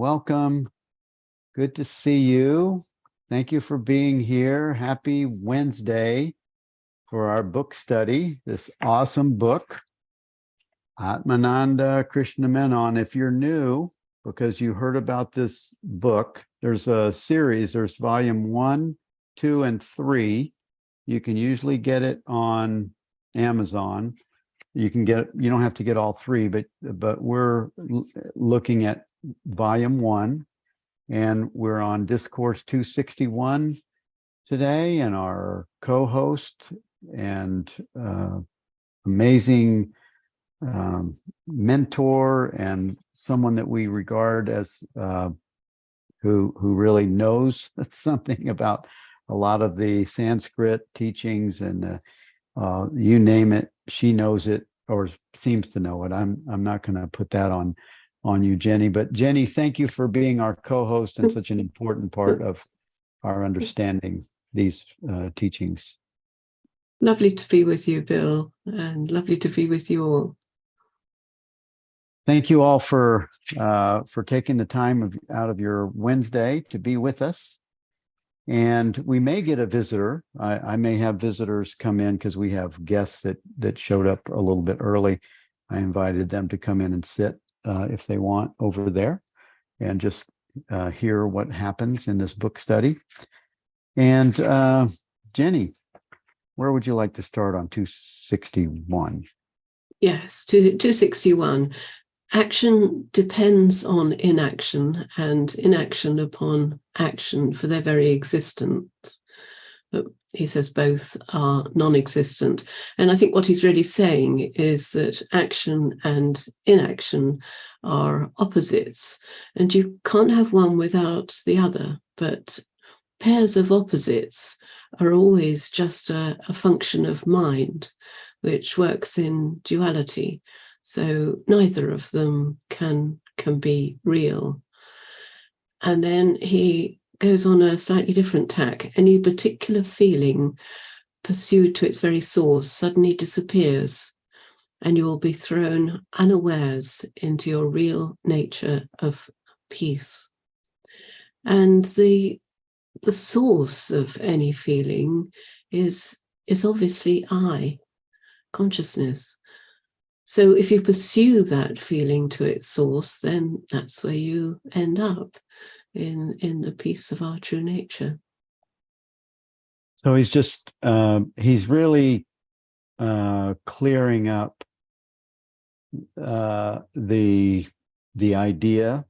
welcome. Good to see you. Thank you for being here. Happy Wednesday for our book study, this awesome book, Atmananda Krishna Menon. If you're new, because you heard about this book, there's a series, there's volume 1, 2, and 3. You can usually get it on Amazon. You don't have to get all 3, but we're looking at volume 1, and we're on Discourse 261 today, and our co-host and amazing mentor and someone that we regard as who really knows something about a lot of the Sanskrit teachings, and you name it, she knows it or seems to know it. I'm not going to put that on you, Jenny. But Jenny, thank you for being our co-host and such an important part of our understanding these teachings. Lovely to be with you, Bill, and lovely to be with you all. Thank you all for taking the time out of your Wednesday to be with us. And we may get a visitor. I may have visitors come in because we have guests that showed up a little bit early. I invited them to come in and sit if they want over there and just hear what happens in this book study. And Jenny, where would you like to start on 261? Yes, 261. Action depends on inaction, and inaction upon action for their very existence. But he says both are non-existent. And I think what he's really saying is that action and inaction are opposites, and you can't have one without the other. But pairs of opposites are always just a function of mind, which works in duality. So neither of them can be real. And then he goes on a slightly different tack. Any particular feeling pursued to its very source suddenly disappears, and you will be thrown unawares into your real nature of peace. And the source of any feeling is obviously I, consciousness. So if you pursue that feeling to its source, then that's where you end up, in the peace of our true nature. So he's really clearing up the idea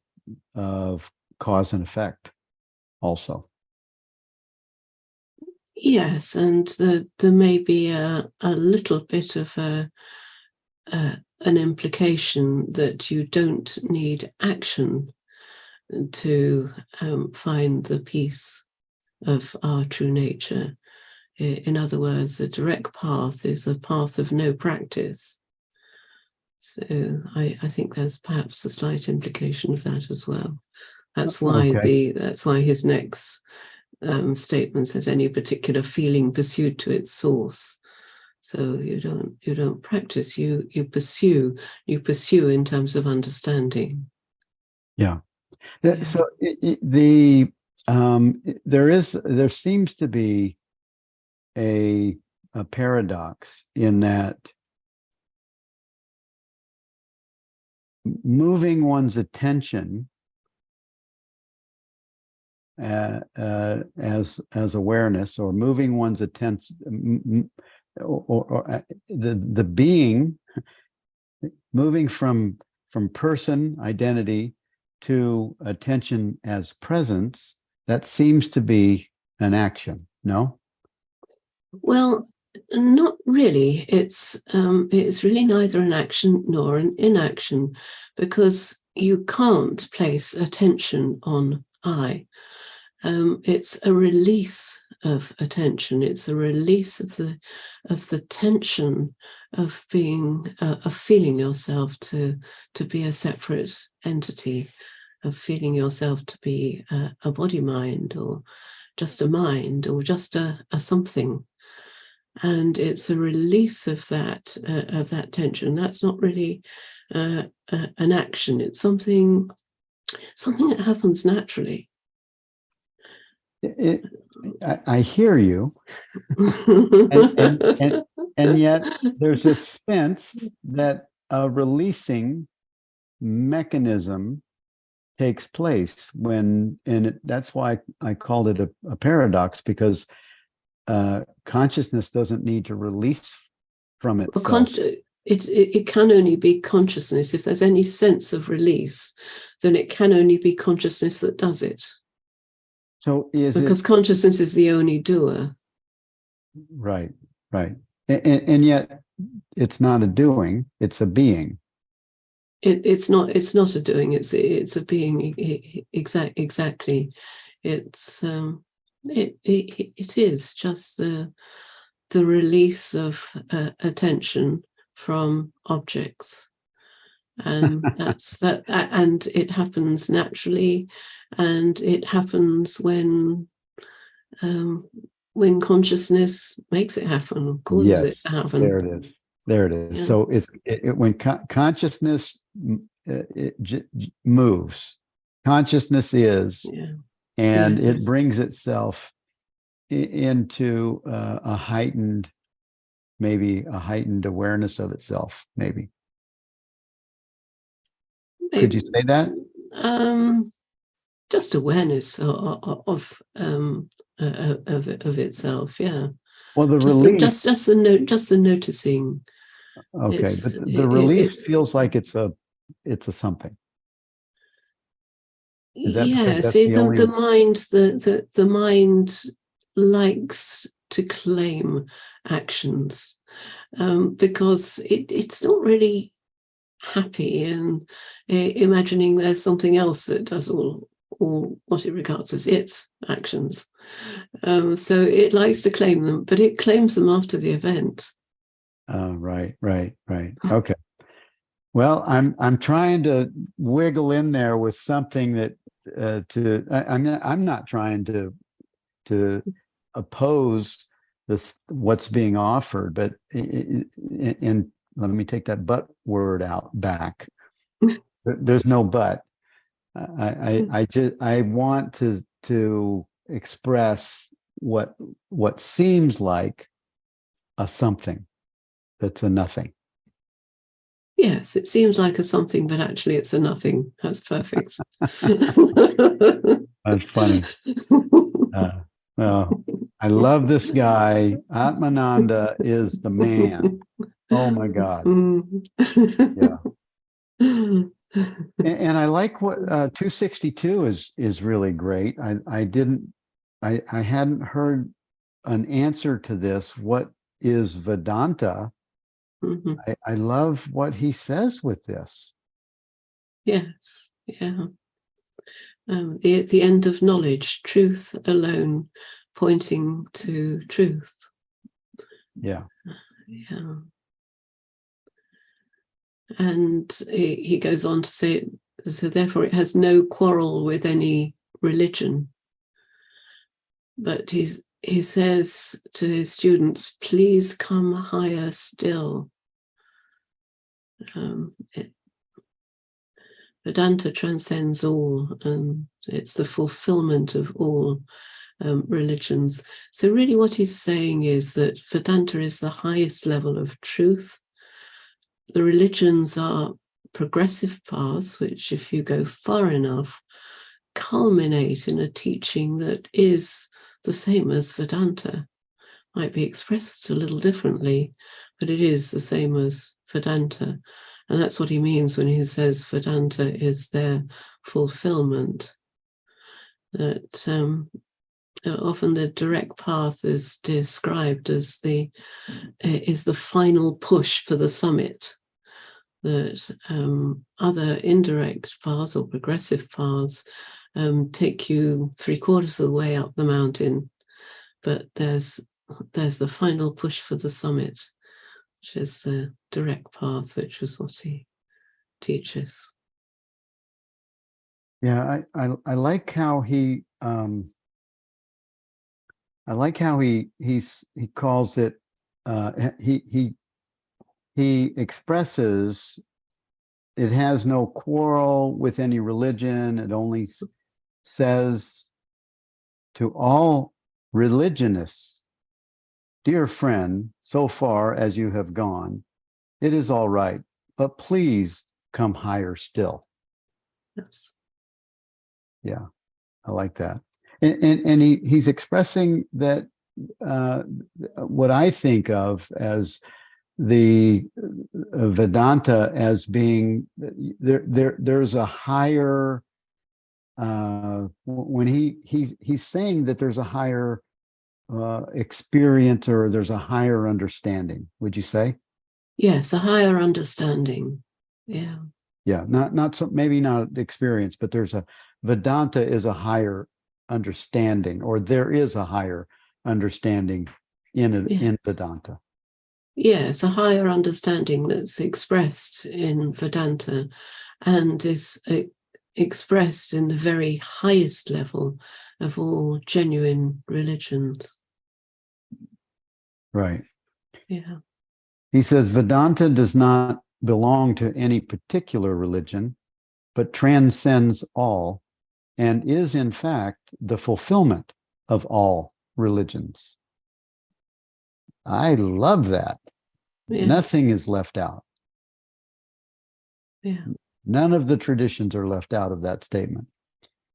of cause and effect also. Yes, and there may be a little bit of an implication that you don't need action to find the peace of our true nature. In other words, the direct path is a path of no practice. So I think there's perhaps a slight implication of that as well. That's why that's why his next statement says any particular feeling pursued to its source. So you don't practice, you pursue in terms of understanding. Yeah. So there seems to be a paradox in that moving one's attention as awareness, or moving one's attention, or the being, moving from person identity to attention as presence, that seems to be an action, no? Well, not really. It's really neither an action nor an inaction, because you can't place attention on I. It's a release of attention. It's a release of the tension of being of feeling yourself to be a separate entity, of feeling yourself to be a body mind, or just a mind, or just a something. And it's a release of that tension. That's not really an action. It's something Something that happens naturally. I hear you, and yet there's a sense that a releasing mechanism takes place when, and that's why I called it a paradox, because consciousness doesn't need to release from itself. It can only be consciousness. If there's any sense of release, then it can only be consciousness that does it. So because consciousness is the only doer. Right, right. And yet it's not a doing, it's a being. It's not a doing, it's a being. Exactly. It's it is just the release of attention from objects, and that's that. And it happens naturally, and it happens when consciousness makes it happen, causes it to happen. There it is. There it is. Yeah. So it's when consciousness moves, consciousness is, and it brings itself into a heightened, maybe a heightened awareness of itself. Maybe. Could you say that? Just awareness of itself. Yeah. Well, the release, just the noticing. Okay, the release feels like it's a something. Yeah. See, the mind likes to claim actions because it's not really happy in imagining there's something else that does all what it regards as its actions. So it likes to claim them, but it claims them after the event. Right. Okay. Well, I'm trying to wiggle in there with something that I'm not trying to oppose this what's being offered, but and let me take that "but" word out back. There's no but. I want to express what seems like a something that's a nothing. Yes, it seems like a something, but actually it's a nothing. That's perfect. That's funny. Well, I love this guy. Atmananda is the man. Oh my God. Yeah. And I like what 262 is really great. I hadn't heard an answer to this. What is Vedanta? Mm-hmm. I love what he says with this. Yes. Yeah. The end of knowledge, truth alone, pointing to truth. Yeah. Yeah. And he goes on to say, so therefore it has no quarrel with any religion. But he says to his students, please come higher still. Vedanta transcends all, and it's the fulfillment of all religions. So really what he's saying is that Vedanta is the highest level of truth. The religions are progressive paths, which if you go far enough, culminate in a teaching that is the same as Vedanta. Might be expressed a little differently, but it is the same as Vedanta. And that's what he means when he says Vedanta is their fulfillment. That often the direct path is described as the final push for the summit. That other indirect paths or progressive paths take you 3/4 of the way up the mountain, but there's the final push for the summit, which is the direct path, which is what he teaches. Yeah, I like how he he calls it he expresses it has no quarrel with any religion. It only says to all religionists, dear friend, so far as you have gone, it is all right, but please come higher still. Yes. Yeah, I like that. And he's expressing that what I think of as the Vedanta as being there's a higher when he's saying that there's a higher experience, or there's a higher understanding, would you say? Yes, a higher understanding. Yeah. Yeah, not so, maybe not experience, but there's a Vedanta is a higher understanding, or there is a higher understanding in Vedanta. Yes, a higher understanding that's expressed in Vedanta and is expressed in the very highest level of all genuine religions. Right. Yeah. He says Vedanta does not belong to any particular religion, but transcends all and is, in fact, the fulfillment of all religions. I love that. Yeah. Nothing is left out. Yeah. None of the traditions are left out of that statement.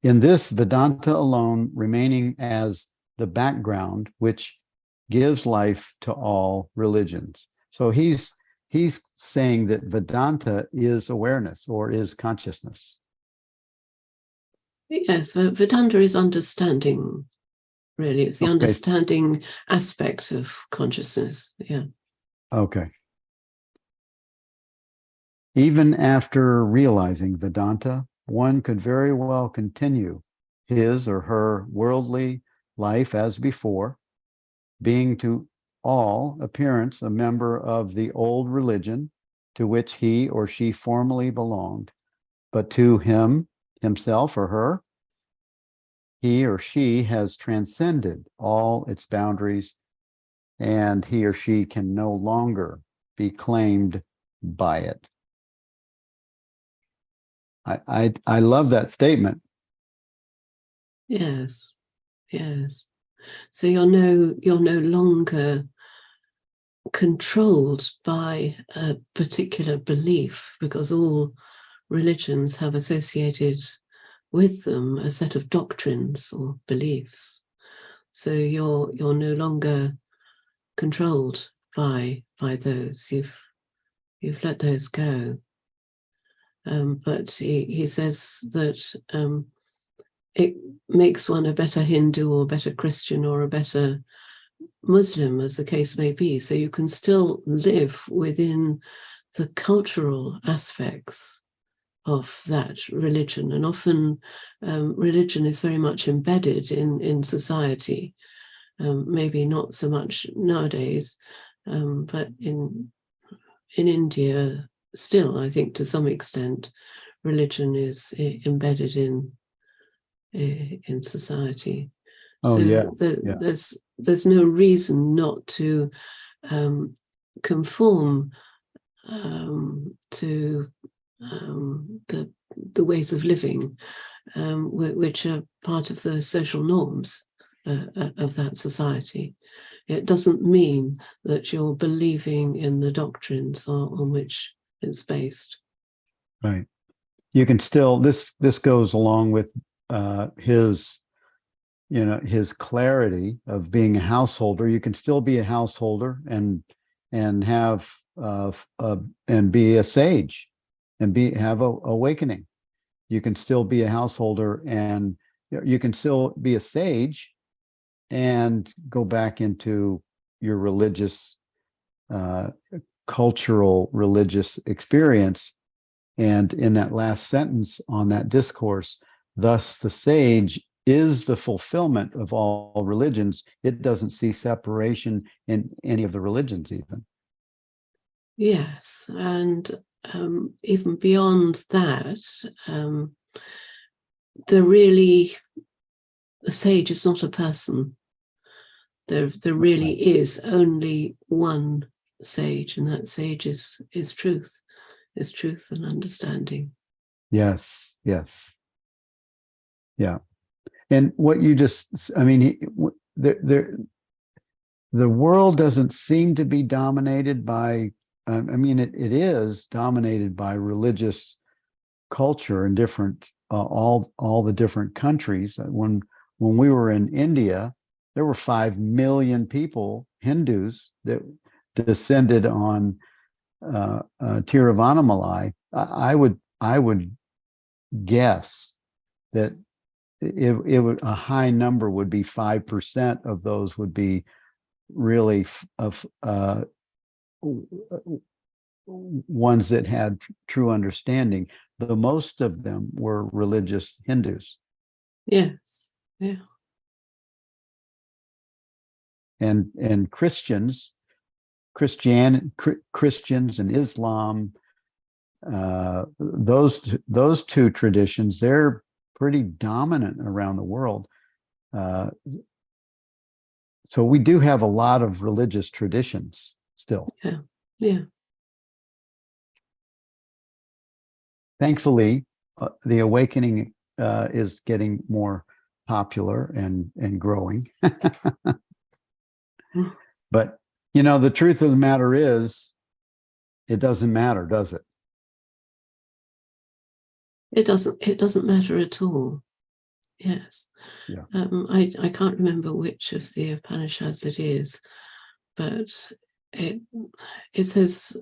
In this, Vedanta alone remaining as the background which gives life to all religions. So he's saying that Vedanta is awareness, or is consciousness. Yes, Vedanta is understanding, really. It's the Okay. understanding aspect of consciousness. Yeah. Okay. Even after realizing Vedanta, one could very well continue his or her worldly life as before, being to all appearance a member of the old religion to which he or she formerly belonged, but to himself or her, he or she has transcended all its boundaries, and he or she can no longer be claimed by it. I love that statement. Yes. Yes. So you're no longer controlled by a particular belief, because all religions have associated with them a set of doctrines or beliefs. So you're no longer controlled by those. You've let those go. But he says that it makes one a better Hindu or a better Christian or a better Muslim, as the case may be. So you can still live within the cultural aspects of that religion. And often religion is very much embedded in society. Maybe not so much nowadays, but in India, still, I think to some extent, religion is embedded in society. Oh, So yeah. Yeah. there's no reason not to conform to the ways of living which are part of the social norms of that society. It doesn't mean that you're believing in the doctrines on which it's based. Right. You can still, this goes along with his clarity of being a householder. You can still be a householder and have and be a sage and have a awakening. You can still be a householder, and you can still be a sage and go back into your religious cultural religious experience. And in that last sentence on that discourse, thus the sage is the fulfillment of all religions. It doesn't see separation in any of the religions even. Yes, and even beyond that, the sage is not a person. There really is only one sage, and that sage is truth, is truth and understanding. Yes, yes. Yeah. And what you just, I mean, the world doesn't seem to be dominated by, I mean, it is dominated by religious culture in different, all the different countries. When we were in India, there were 5 million people, Hindus, that descended on Tiruvannamalai. I would guess that it would, a high number would be 5% of those would be really of ones that had true understanding. The most of them were religious Hindus. Yes. Yeah. And Christians and Islam, those two traditions, they're pretty dominant around the world. So we do have a lot of religious traditions still. Yeah. Yeah. Thankfully, the awakening is getting more popular and growing. But the truth of the matter is, it doesn't matter, does it? It doesn't matter at all. Yes. Yeah. I can't remember which of the Upanishads it is, but it says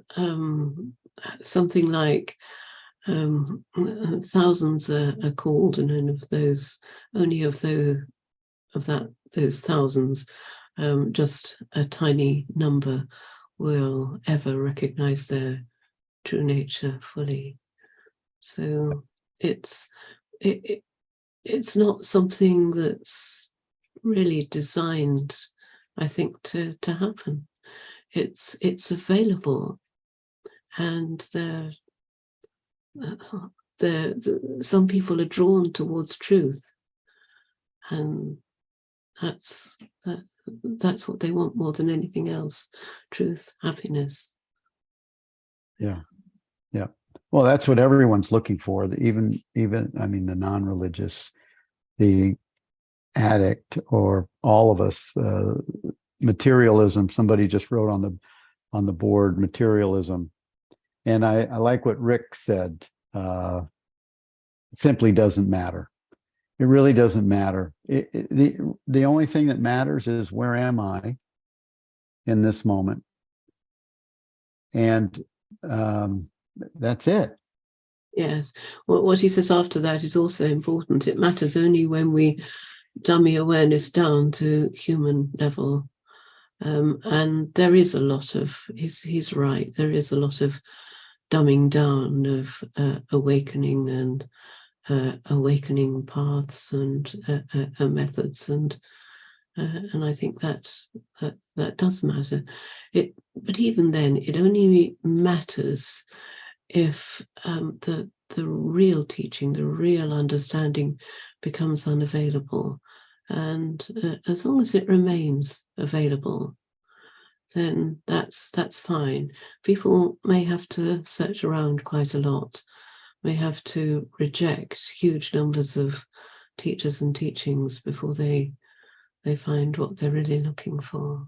something like thousands are called, and only of those thousands, just a tiny number will ever recognize their true nature fully. So it's not something that's really designed, I think, to happen. It's available, and some people are drawn towards truth, and that's what they want more than anything else: truth, happiness. Yeah. Well, that's what everyone's looking for. Even I mean, the non-religious, the addict, or all of us. Materialism. Somebody just wrote on the board, materialism, and I like what Rick said. It simply doesn't matter. It really doesn't matter. The only thing that matters is, where am I in this moment? And that's it. Yes. What he says after that is also important. It matters only when we dummy awareness down to human level. And there is a lot of, he's right, there is a lot of dumbing down of awakening and awakening paths and methods, and I think that does matter. But even then, it only matters if the real teaching, the real understanding, becomes unavailable. And as long as it remains available, then that's fine. People may have to search around quite a lot, may have to reject huge numbers of teachers and teachings before they find what they're really looking for.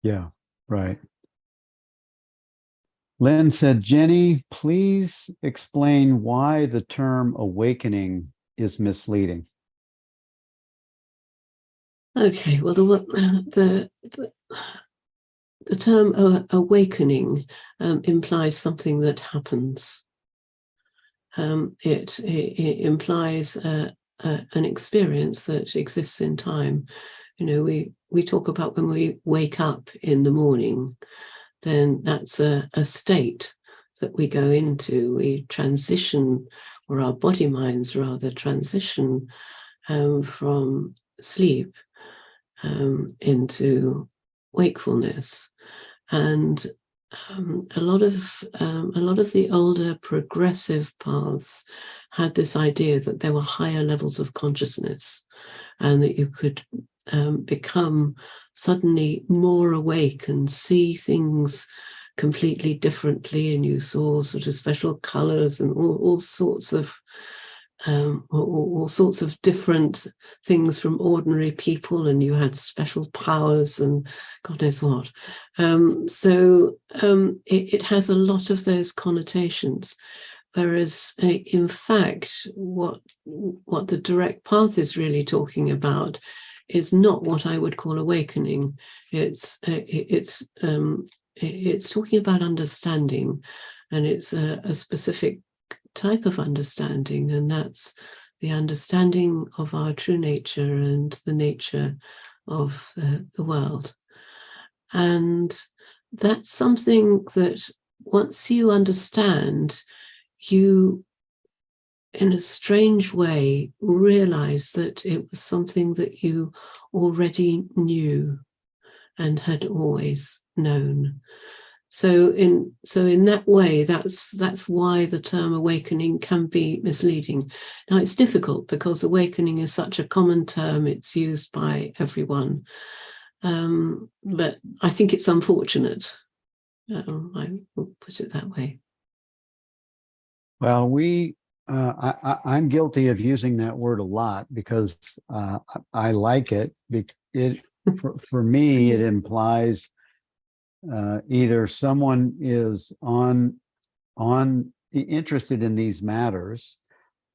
Yeah, right. Lynn said, Jenny, please explain why the term awakening is misleading. Okay, well, the term awakening implies something that happens. It implies an experience that exists in time. We talk about when we wake up in the morning, then that's a state that we go into. We transition, or our body minds rather transition from sleep into wakefulness. And a lot of the older progressive paths had this idea that there were higher levels of consciousness, and that you could become suddenly more awake and see things completely differently, and you saw sort of special colors and all sorts of all sorts of different things from ordinary people, and you had special powers and God knows what. It has a lot of those connotations. Whereas, in fact, what the direct path is really talking about is not what I would call awakening. It's talking about understanding, and it's a specific type of understanding, and that's the understanding of our true nature and the nature of the world. And that's something that once you understand, you, in a strange way, realize that it was something that you already knew and had always known. So in that way, that's why the term awakening can be misleading. Now, it's difficult because awakening is such a common term; it's used by everyone. But I think it's unfortunate. I will put it that way. Well, I'm guilty of using that word a lot because I like it. For me, it implies either someone is interested in these matters,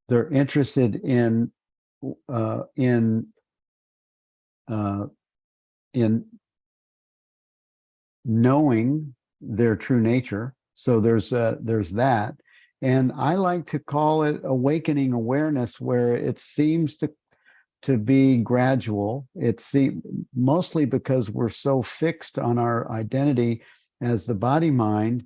they're interested in knowing their true nature. So there's that. And I like to call it awakening awareness, where it seems to be gradual. It's mostly because we're so fixed on our identity as the body mind.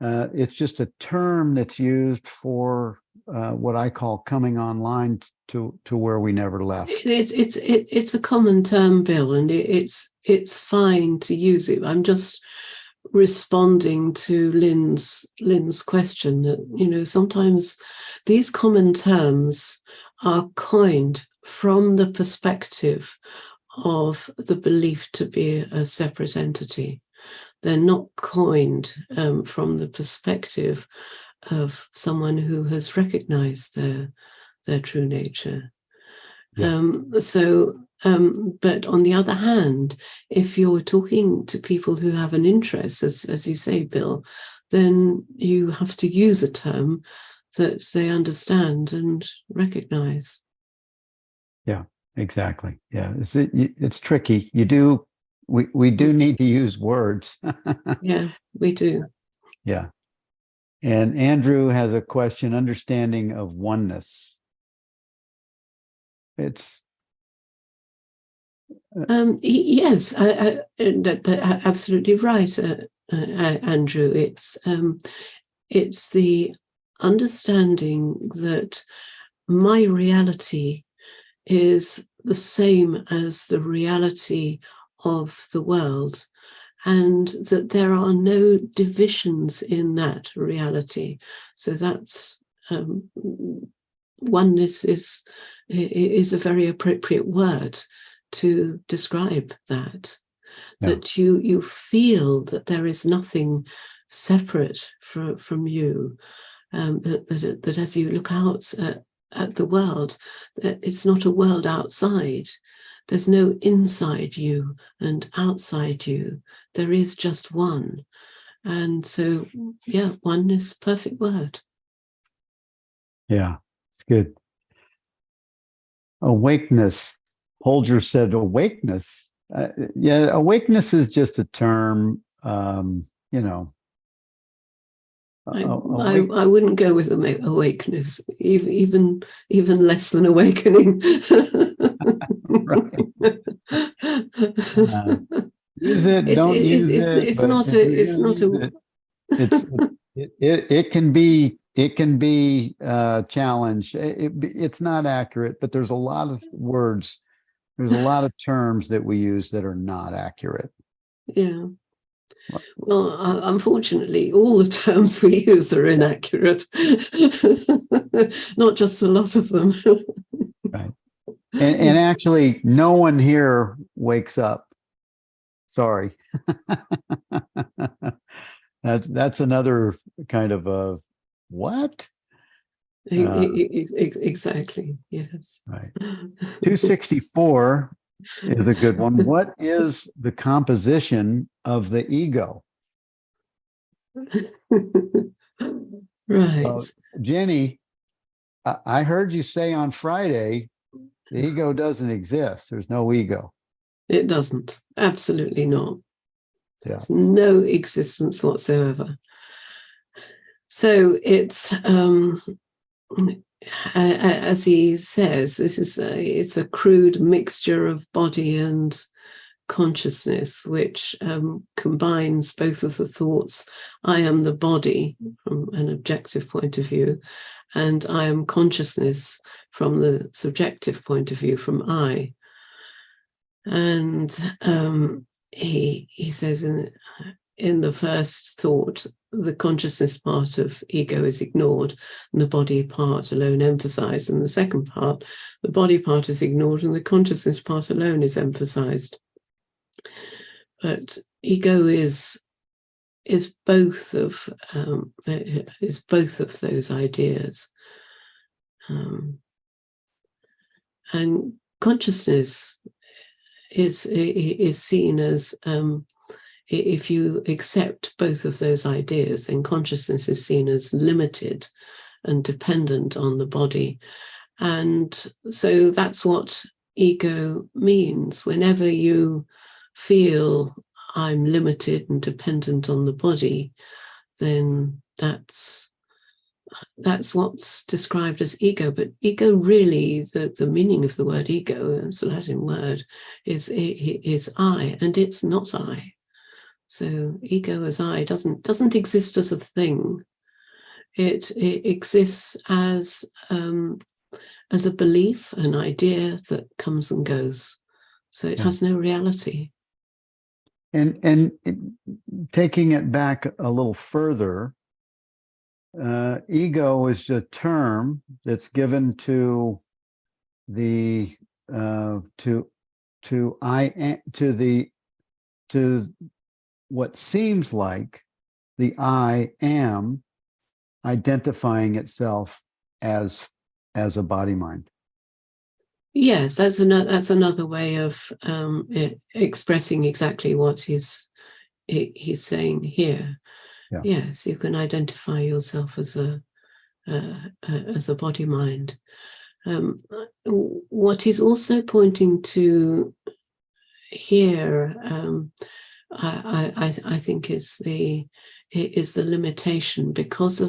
It's just a term that's used for what I call coming online to where we never left. It's a common term, Bill, and it's fine to use it. I'm just responding to Lynn's question that, sometimes these common terms are coined from the perspective of the belief to be a separate entity. They're not coined from the perspective of someone who has recognized their true nature. Yeah. But on the other hand, if you're talking to people who have an interest, as you say, Bill, then you have to use a term that they understand and recognize. Yeah, exactly. Yeah, it's tricky. We do need to use words. Yeah, we do. Yeah. And Andrew has a question: understanding of oneness. It's yes, absolutely right, Andrew. It's the understanding that my reality is the same as the reality of the world, and that there are no divisions in that reality. So that's oneness is a very appropriate word to describe that. Yeah. That you feel that there is nothing separate from you, that as you look out at the world, that it's not a world outside. There's no inside you and outside you. There is just one. And so, yeah, oneness, perfect word. Yeah, it's good. Awakeness. Holger said awakeness. Yeah, awakeness is just a term, I wouldn't go with awakeness, even less than awakening. Right. Use it. Don't use it. It's not a. It can be challenged. It's not accurate, but there's a lot of words. There's a lot of terms that we use that are not accurate. Yeah. Well, unfortunately, all the terms we use are inaccurate. Not just a lot of them. Right. And actually, no one here wakes up. Sorry. That's another kind of a what? Exactly. Yes. Right. 264 is a good one. What is the composition of the ego? Right. So, Jenny, I heard you say on Friday, the ego doesn't exist. There's no ego. It doesn't. Absolutely not. Yeah. There's no existence whatsoever. So it's as he says, it's a crude mixture of body and consciousness, which combines both of the thoughts, I am the body from an objective point of view, and I am consciousness from the subjective point of view, from I. And he says in the first thought, the consciousness part of ego is ignored and the body part alone emphasized. And the second part, the body part is ignored and the consciousness part alone is emphasized. But ego is both of those ideas, and consciousness is seen as, if you accept both of those ideas, then consciousness is seen as limited and dependent on the body. And so that's what ego means. Whenever you feel I'm limited and dependent on the body, then that's what's described as ego. But ego, really, the meaning of the word ego, it's a Latin word, is I, and it's not I. So ego as I doesn't exist as a thing. It exists as a belief, an idea that comes and goes. So it has no reality. And taking it back a little further, ego is a term that's given to the to what seems like the I am identifying itself as a body mind. Yes, that's another way of expressing exactly what he's saying here. Yeah. Yes, you can identify yourself as a body mind. What he's also pointing to here, I think, is the limitation, because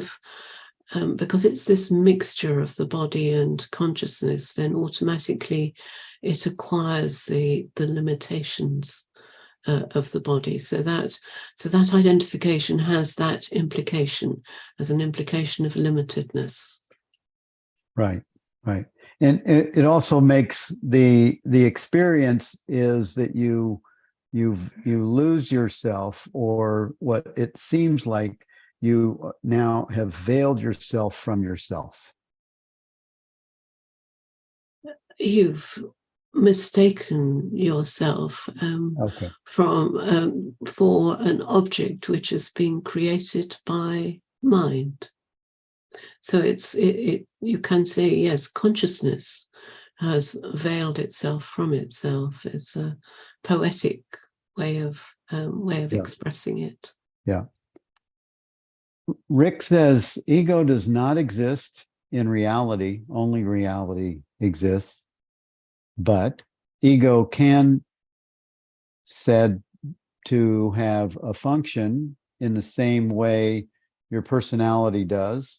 it's this mixture of the body and consciousness. Then automatically it acquires the limitations of the body. So that identification has that implication, as an implication of limitedness. Right. And it also makes the experience is that you lose yourself, or what it seems like you now have veiled yourself from yourself. You've mistaken yourself for an object which has been created by mind. So you can say, yes, consciousness has veiled itself from itself. It's a poetic way of expressing it. Yeah. Rick says ego does not exist in reality, only reality exists, but ego can said to have a function in the same way your personality does,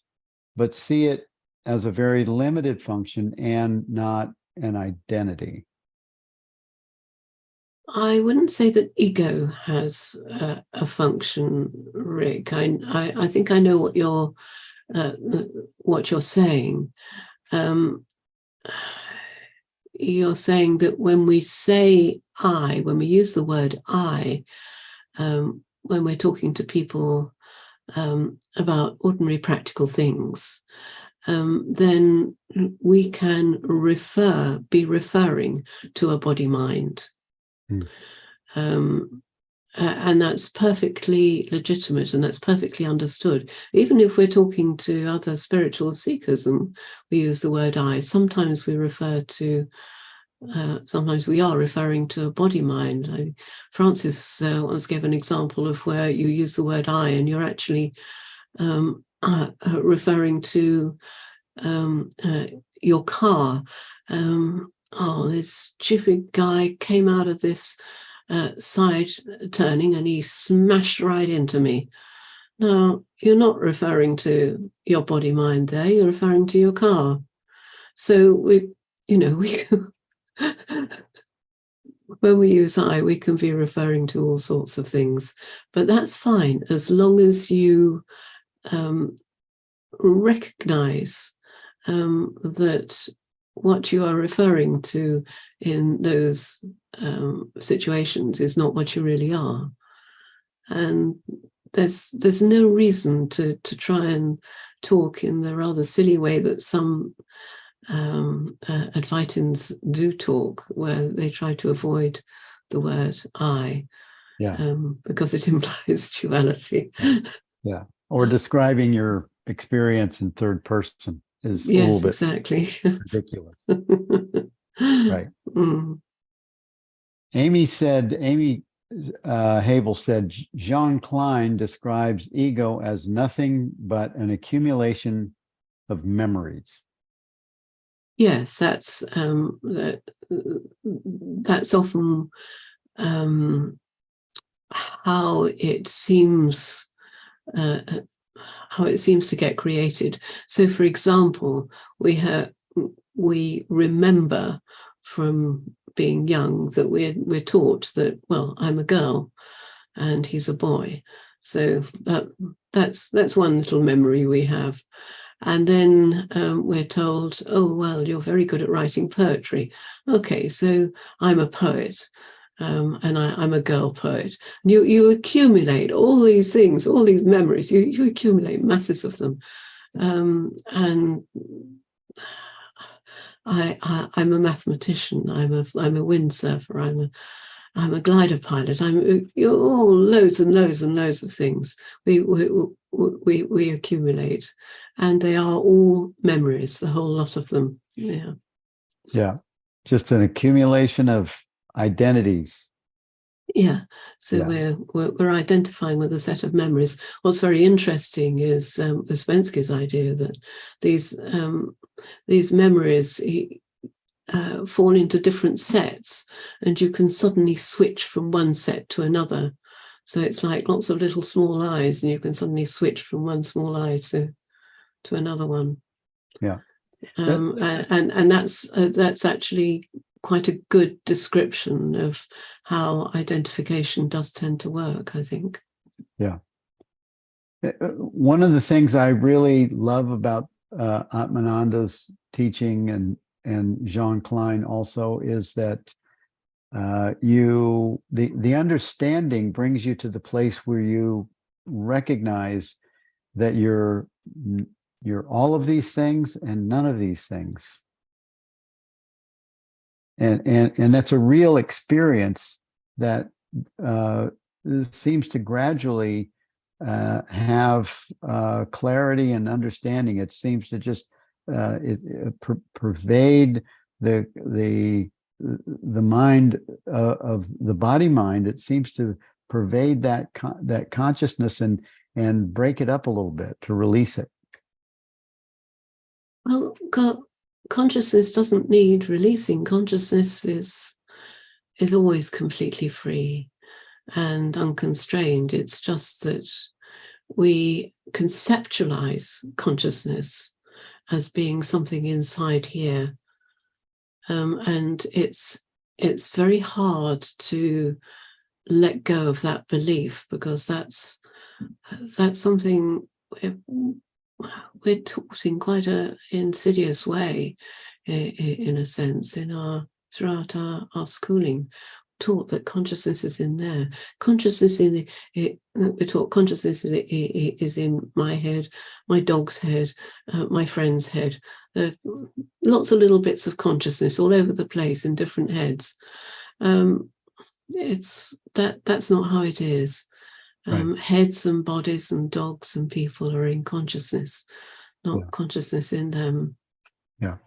but see it as a very limited function and not an identity. I wouldn't say that ego has a function, Rick. I think I know what you're saying. You're saying that when we say I, when we use the word I, when we're talking to people about ordinary practical things, then we can be referring to a body mind. and that's perfectly legitimate and that's perfectly understood. Even if we're talking to other spiritual seekers and we use the word I, sometimes we refer to, sometimes we are referring to a body mind. Francis once gave an example of where you use the word I and you're actually referring to your car. This stupid guy came out of this side turning and he smashed right into me. Now, you're not referring to your body mind there, you're referring to your car. So we when we use I, we can be referring to all sorts of things, but that's fine as long as you recognize that what you are referring to in those situations is not what you really are. And there's no reason to try and talk in the rather silly way that some Advaitins do talk, where they try to avoid the word I, because it implies duality. Yeah. Or describing your experience in third person is a little bit exactly. ridiculous. Right. Amy Habel said, Jean Klein describes ego as nothing but an accumulation of memories. Yes, that's often how it seems to get created. So, for example, we remember from being young that we're taught that, well, I'm a girl and he's a boy. So that's one little memory we have. And then we're told, oh, well, you're very good at writing poetry. Okay, so I'm a poet. And I'm a girl poet. And you accumulate all these things, all these memories. You accumulate masses of them. And I'm a mathematician. I'm a windsurfer. I'm a glider pilot. Loads and loads and loads of things we accumulate, and they are all memories. The whole lot of them. Yeah. Yeah. Just an accumulation of identities. Yeah. So we're identifying with a set of memories. What's very interesting is Ouspensky's idea that these memories fall into different sets, and you can suddenly switch from one set to another. So it's like lots of little small eyes, and you can suddenly switch from one small eye to another one. Yeah. And that's actually quite a good description of how identification does tend to work, I think. Yeah. One of the things I really love about Atmananda's teaching and Jean Klein also is that the understanding brings you to the place where you recognize that you're all of these things and none of these things. And that's a real experience that seems to gradually have clarity and understanding. It seems to just pervade the mind of the body mind. It seems to pervade that consciousness and break it up a little bit to release it. Well, consciousness doesn't need releasing. Consciousness is always completely free and unconstrained. It's just that we conceptualize consciousness as being something inside here, and it's very hard to let go of that belief, because that's something we're taught in quite an insidious way, in a sense, throughout our schooling. Taught that consciousness is in there. Consciousness we're taught consciousness is in my head, my dog's head, my friend's head. There are lots of little bits of consciousness all over the place in different heads. that's not how it is. Right. Heads and bodies and dogs and people are in consciousness, not Yeah. consciousness in them. Yeah.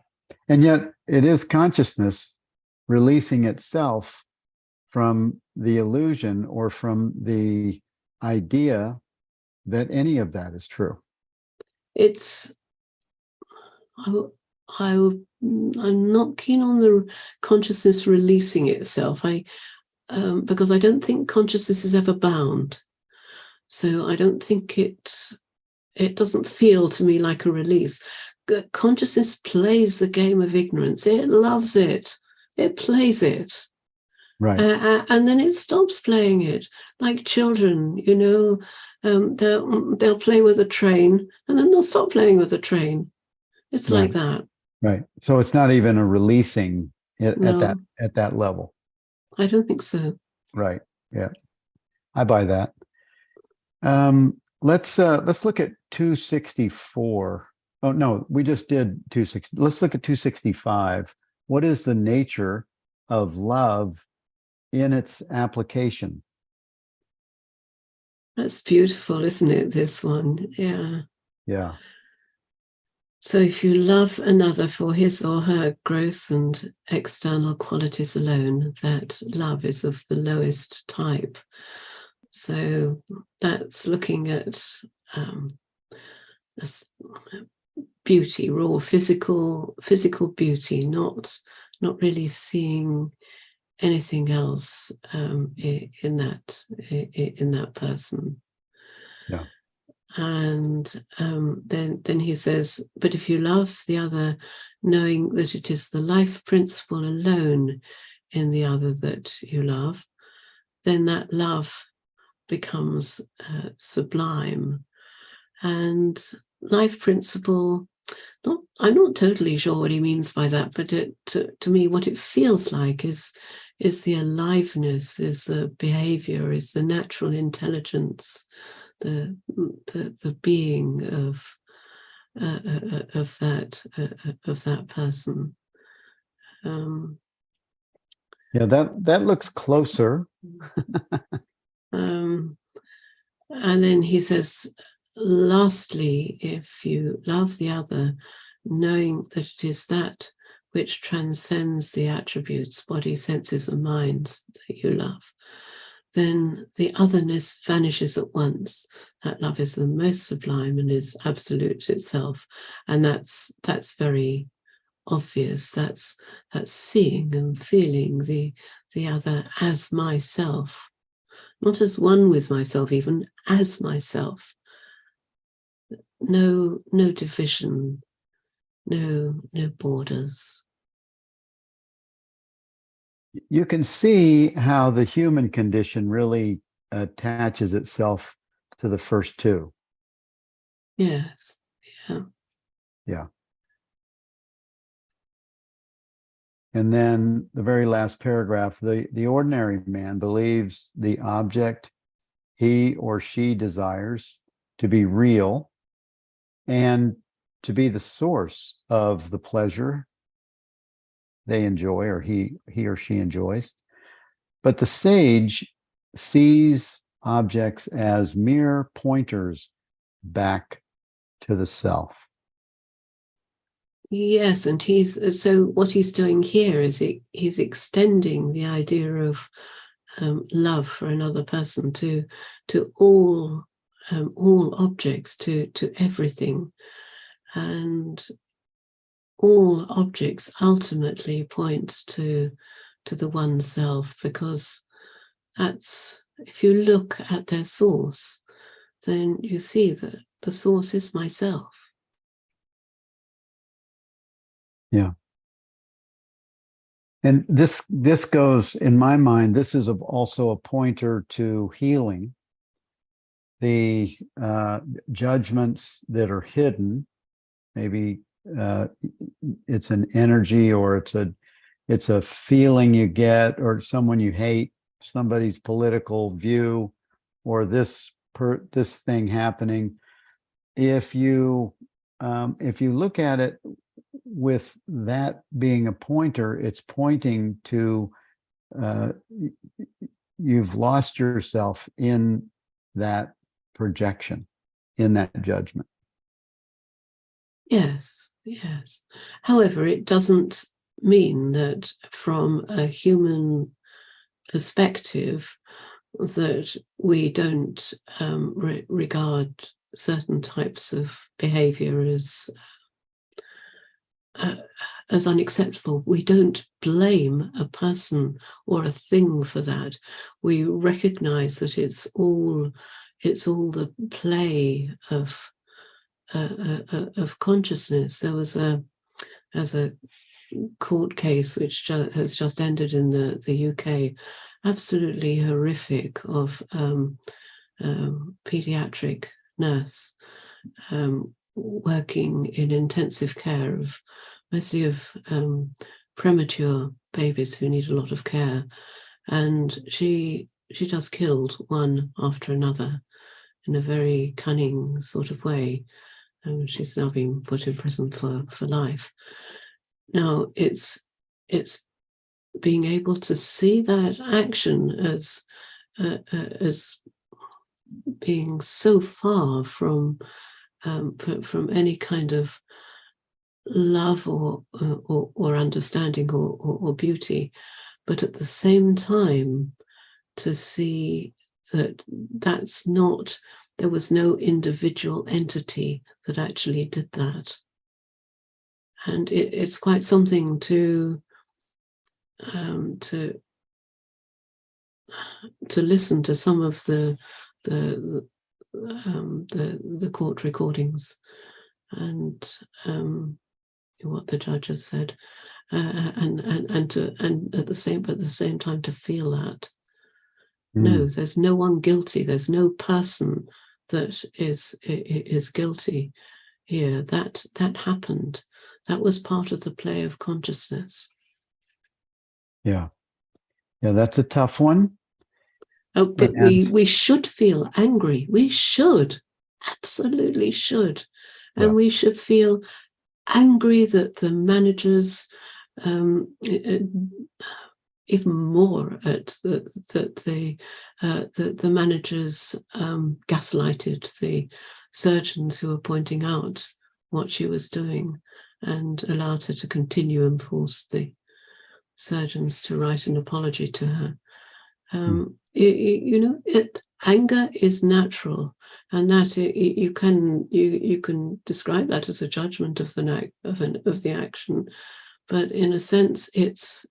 And yet it is consciousness releasing itself from the illusion or from the idea that any of that is true. It's I'm not keen on the consciousness releasing itself. Because I don't think consciousness is ever bound. So I don't think it doesn't feel to me like a release. Consciousness plays the game of ignorance. It loves it. It plays it. Right. And then it stops playing it, like children, they'll play with a train and then they'll stop playing with a train. It's Right. like that. Right. So it's not even a releasing at No, that level. I don't think so. Right. Yeah. I buy that. Let's look at 264. Oh no, we just did 260. Let's look at 265. What is the nature of love in its application? That's beautiful, isn't it? This one. Yeah. Yeah. So if you love another for his or her gross and external qualities alone, that love is of the lowest type. So that's looking at beauty, raw physical beauty, not really seeing anything else in that person. Yeah. And then he says, but if you love the other, knowing that it is the life principle alone in the other that you love, then that love becomes sublime. And life principle, I'm not totally sure what he means by that, but to me, what it feels like is the aliveness, is the behavior, is the natural intelligence, the being of that person. Yeah, that looks closer. And then he says, lastly, if you love the other, knowing that it is that which transcends the attributes, body, senses, and minds that you love, then the otherness vanishes at once. That love is the most sublime and is absolute itself. And that's very obvious. That's seeing and feeling the other as myself, not as one with myself, even as myself. No division, no borders. You can see how the human condition really attaches itself to the first two. Yes. Yeah. Yeah. And then the very last paragraph, the ordinary man believes the object he or she desires to be real and to be the source of the pleasure they enjoy or he or she enjoys. But the sage sees objects as mere pointers back to the self. Yes, and so what he's doing here is he's extending the idea of love for another person to all objects, to everything, and all objects ultimately point to the one self, because that's, if you look at their source, then you see that the source is myself. Yeah. And this goes, in my mind, this is also a pointer to healing. The judgments that are hidden, maybe it's an energy or it's a feeling you get, or someone you hate, somebody's political view, or this thing happening. If you look at it with that being a pointer, it's pointing to you've lost yourself in that projection, in that judgment. Yes, yes. However, it doesn't mean that from a human perspective that we don't regard certain types of behavior as unacceptable. We don't blame a person or a thing for that. We recognize that it's all the play of consciousness. There was a court case which has just ended in the UK, absolutely horrific, of pediatric nurse working in intensive care of mostly of premature babies who need a lot of care, and she just killed one after another in a very cunning sort of way. She's now been put in prison for life. Now it's being able to see that action as being so far from any kind of love or understanding or beauty, but at the same time to see that there was no individual entity that actually did that. And it's quite something to listen to some of the court recordings and what the judges said, and at the same time to feel that no, there's no one guilty. There's no person that is guilty here. That happened. That was part of the play of consciousness. Yeah, that's a tough one. Oh, but we should feel angry. We should, absolutely should, and we should feel angry that the managers, even more at the managers gaslighted the surgeons who were pointing out what she was doing, and allowed her to continue and forced the surgeons to write an apology to her. Anger is natural, and that you can describe that as a judgment of the action, but in a sense it's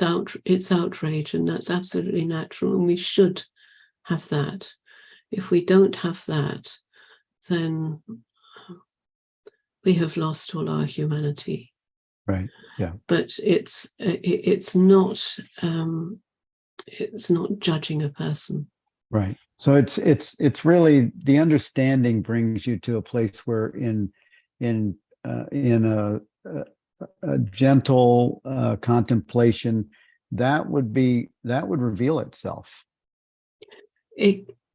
outrage, and that's absolutely natural, and we should have that. If we don't have that, then we have lost all our humanity. Right. Yeah. But it's not judging a person. Right. So it's really, the understanding brings you to a place where in a gentle contemplation, that would reveal itself.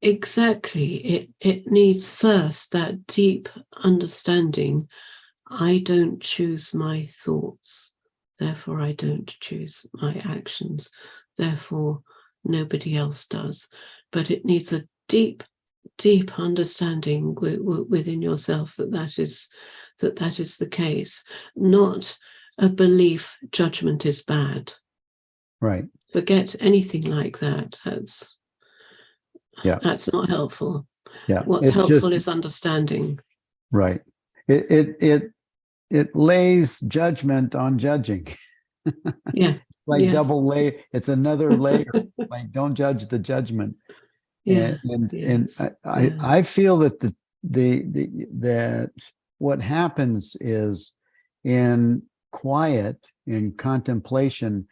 Exactly. It needs first that deep understanding. I don't choose my thoughts, therefore I don't choose my actions, therefore nobody else does. But it needs a deep understanding within yourself that is the case, not a belief judgment is bad. Right. Forget anything like that. That's not helpful. Yeah. What's helpful is understanding. Right. It lays judgment on judging. Yeah. Like double layer. It's another layer. Like, don't judge the judgment. Yeah. And I feel that that what happens is, in quiet, in contemplation,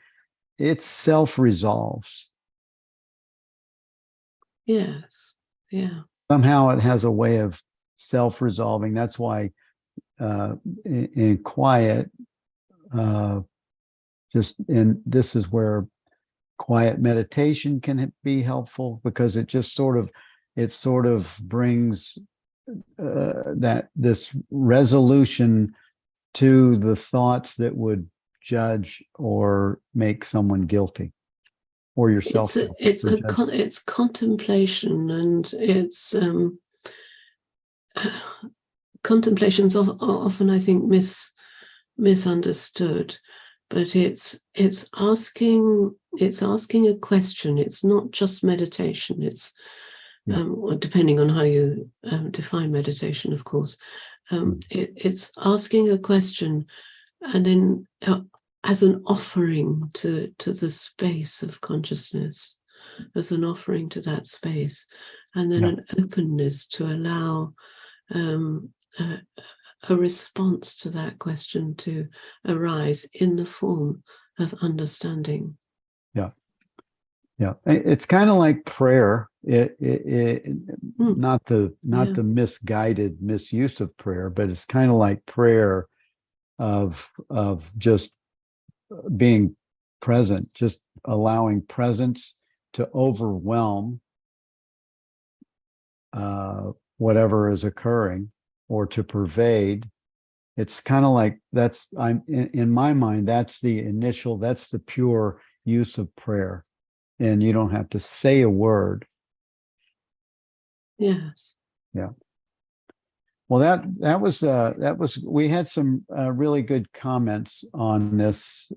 it self-resolves. Yes. Yeah. Somehow it has a way of self-resolving. That's why in quiet, and this is where quiet meditation can be helpful, because it just sort of brings this resolution to the thoughts that would judge or make someone guilty. or yourself. It's contemplation, and it's contemplation's often, I think, misunderstood, but it's asking a question. It's not just meditation. It's depending on how you define meditation, of course. It's asking a question, and then as an offering to the space of consciousness, as an offering to that space, and then an openness to allow a response to that question to arise in the form of understanding. Yeah, it's kind of like prayer. Not the misguided misuse of prayer, but it's kind of like prayer of just being present, just allowing presence to overwhelm whatever is occurring, or to pervade. It's kind of like in my mind, that's the pure use of prayer. And you don't have to say a word. Yes. Yeah. Well, that was we had some really good comments on this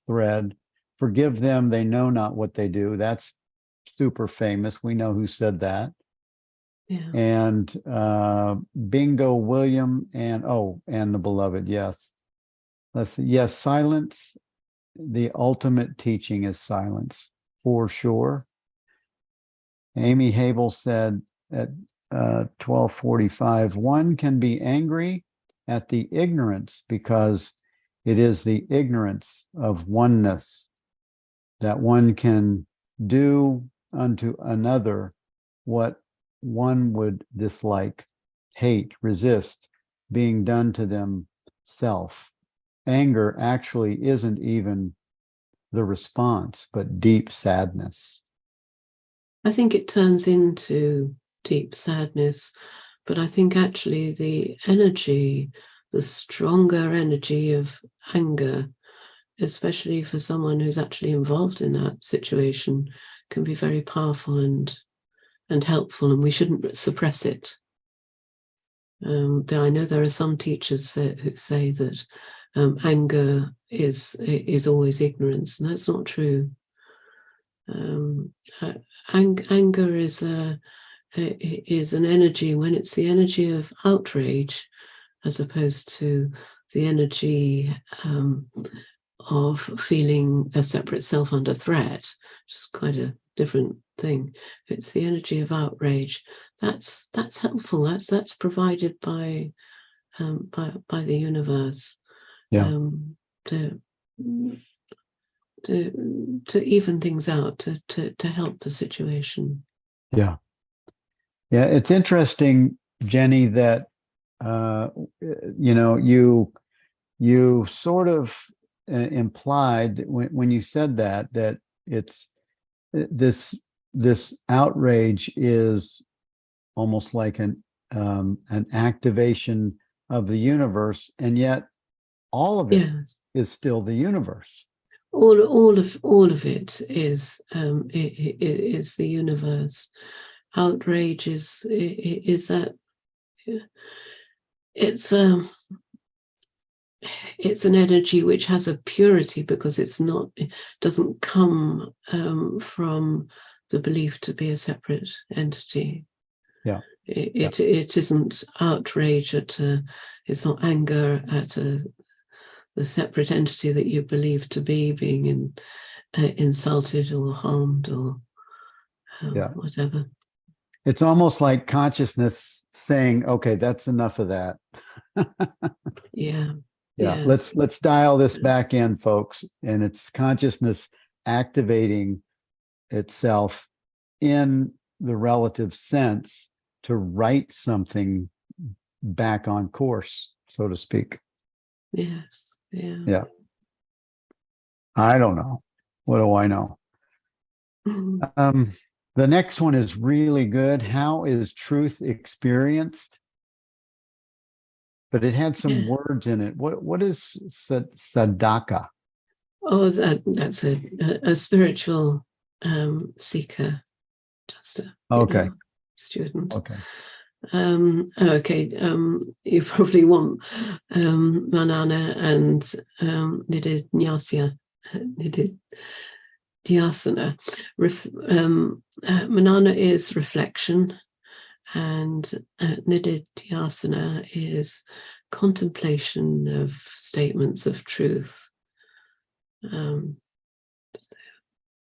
thread. Forgive them, they know not what they do. That's super famous. We know who said that. Yeah. And Bingo William and the beloved. Yes. Let's see. Yes, silence. The ultimate teaching is silence, for sure. Amy Habel said at 12:45, one can be angry at the ignorance because it is the ignorance of oneness that one can do unto another what one would dislike, hate, resist being done to themself. Anger actually isn't even the response, but deep sadness. I think it turns into deep sadness, but I think actually the stronger energy of anger, especially for someone who's actually involved in that situation, can be very powerful and helpful, and we shouldn't suppress it. I know there are some teachers who say that anger is always ignorance, and that's not true. Anger is an energy, when it's the energy of outrage, as opposed to the energy of feeling a separate self under threat, which is quite a different thing. If it's the energy of outrage, that's helpful. That's provided by the universe. Yeah. To even things out, to help the situation. Yeah. It's interesting, Jenny, that you sort of implied when you said that it's this outrage is almost like an activation of the universe, and yet all of it is still the universe. All of it is the universe. Outrage is that it's an energy which has a purity, because it doesn't come from the belief to be a separate entity. Yeah. It isn't outrage it's not anger at the separate entity that you believe to be being insulted or harmed or whatever. It's almost like consciousness saying, okay, that's enough of that. Yeah. Yes. Let's dial this back in, folks. And it's consciousness activating itself in the relative sense to write something back on course, so to speak. Yes. Yeah. I don't know. What do I know? The next one is really good. How is truth experienced? But it had some words in it. What is sadaka? Oh, that's a spiritual seeker, just a Okay. student. Okay. Okay. You probably want Manana and Nididhyasana. Manana is reflection, and Nididhyasana is contemplation of statements of truth.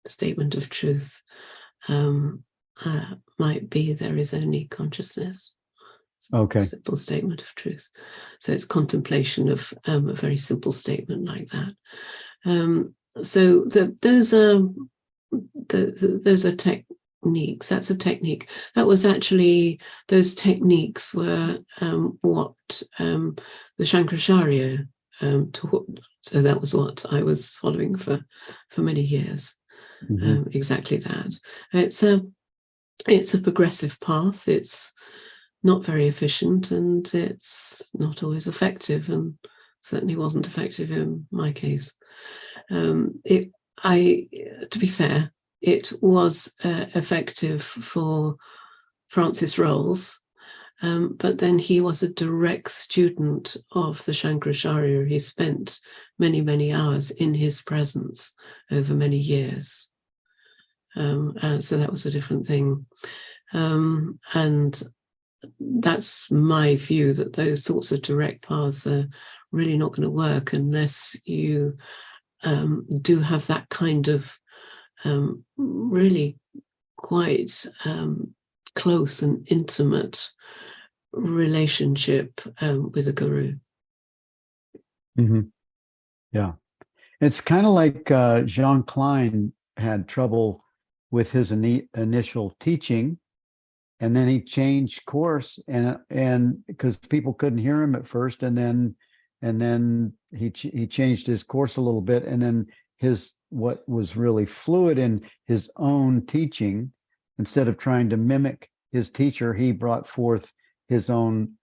Statement of truth might be there is only consciousness. Okay. Simple statement of truth. So it's contemplation of a very simple statement like that. So those are techniques. That's a technique. That was actually, those techniques were what the Shankaracharya taught. So that was what I was following for many years. Mm-hmm. Exactly that. It's a progressive path. It's not very efficient, and it's not always effective, and certainly wasn't effective in my case. To be fair, it was effective for Francis Rolls, but then he was a direct student of the Shankaracharya. He spent many, many hours in his presence over many years. So that was a different thing. And that's my view, that those sorts of direct paths are really not going to work unless you do have that kind of really quite close and intimate relationship with a guru. Mm-hmm. Yeah. It's kind of like Jean Klein had trouble with his initial teaching, and then he changed course, and because people couldn't hear him at first, and then he changed his course a little bit, and then what was really fluid in his own teaching, instead of trying to mimic his teacher, he brought forth his own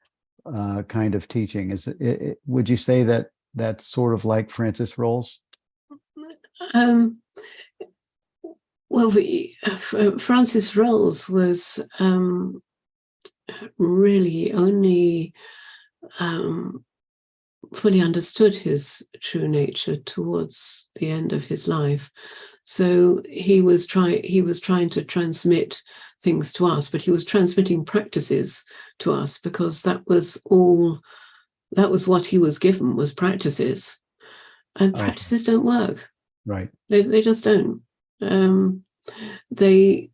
kind of teaching. Would you say that that's sort of like Francis Rolls? Well, Francis Rolls was really only fully understood his true nature towards the end of his life. So he was trying to transmit things to us, but he was transmitting practices to us, because that was what he was given, was practices. And practices don't work. Right. They just don't. They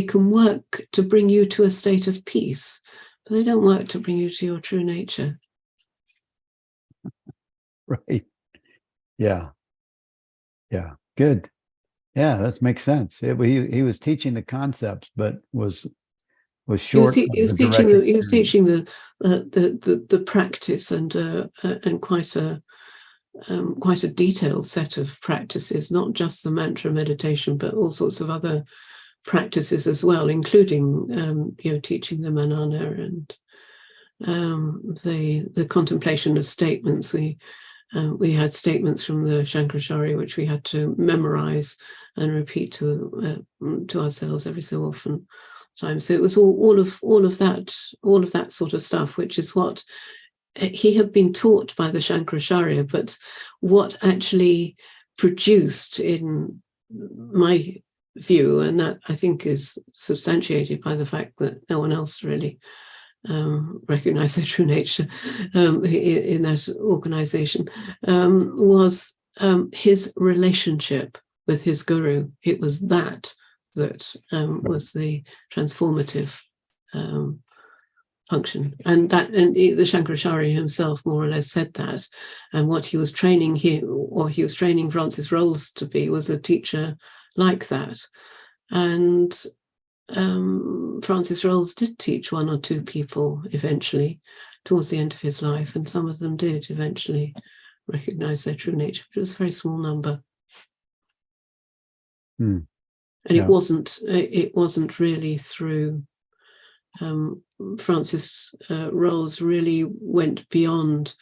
can work to bring you to a state of peace, but they don't work to bring you to your true nature. Right. Yeah. Yeah. Good. Yeah, that makes sense. He was teaching the concepts, but was short of He was the direct teaching experience. the practice, and quite a detailed set of practices, not just the mantra meditation, but all sorts of other practices as well, including teaching the manana and the contemplation of statements. We had statements from the Shankaracharya which we had to memorize and repeat to ourselves every so often. So it was all of that sort of stuff, which is what he had been taught by the Shankaracharya, but what actually produced, in my view, and that I think is substantiated by the fact that no one else really recognized their true nature in that organization, was his relationship with his guru. It was that was the transformative function, and the Shankaracharya himself more or less said that. And what he was training Francis Rolls to be, was a teacher like that. And Francis Rolls did teach one or two people eventually towards the end of his life, and some of them did eventually recognize their true nature, but it was a very small number. And yeah. It wasn't really through Francis Rolls really went beyond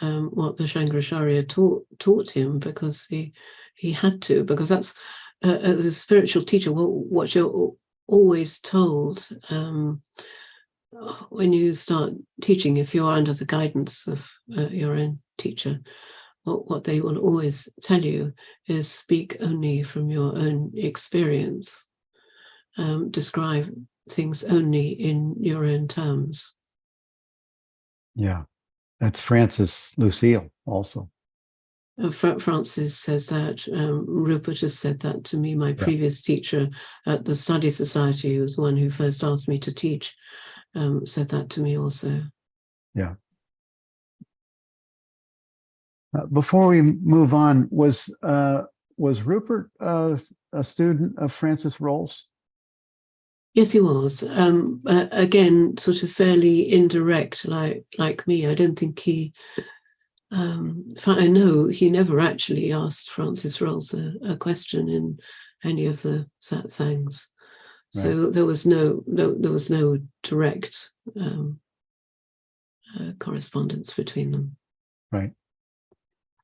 what the Shankaracharya taught him, because he had to, because that's as a spiritual teacher, what you're always told when you start teaching, if you're under the guidance of your own teacher, what they will always tell you is speak only from your own experience, describe things only in your own terms. Yeah, that's Francis Lucille also. Francis says that. Rupert has said that to me. My previous teacher at the Study Society, who was the one who first asked me to teach, said that to me also. Yeah. Before we move on, was Rupert a student of Francis Rolls? Yes, he was. Again, sort of fairly indirect, like me. I don't think he. I know he never actually asked Francis Rolls a question in any of the satsangs, so there was no direct correspondence between them. Right.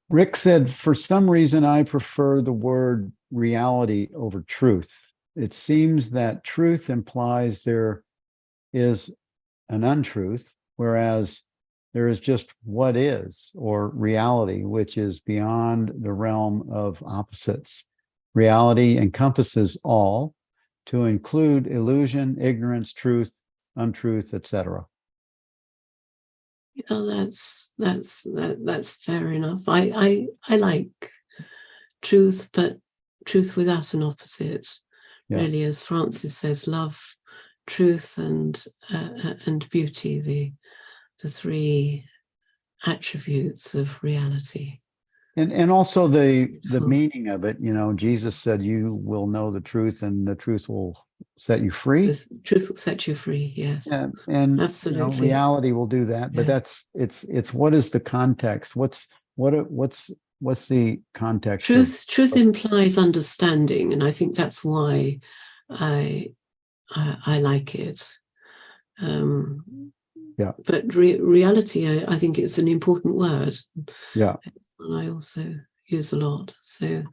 Rick said, for some reason, I prefer the word reality over truth. It seems that truth implies there is an untruth, whereas there is just what is, or reality, which is beyond the realm of opposites. Reality encompasses all, to include illusion, ignorance, truth, untruth, etc. That's fair enough. I like truth, but truth without an opposite. Yeah. Really, as Francis says, love, truth, and beauty, the three attributes of reality. And also the meaning of it. Jesus said, "You will know the truth, and the truth will set you free." The truth will set you free. Yes, and absolutely. Reality will do that. But it's what is the context? What's the context? Truth implies understanding, and I think that's why I like it. But reality, I think it's an important word. Yeah. And I also use a lot. So,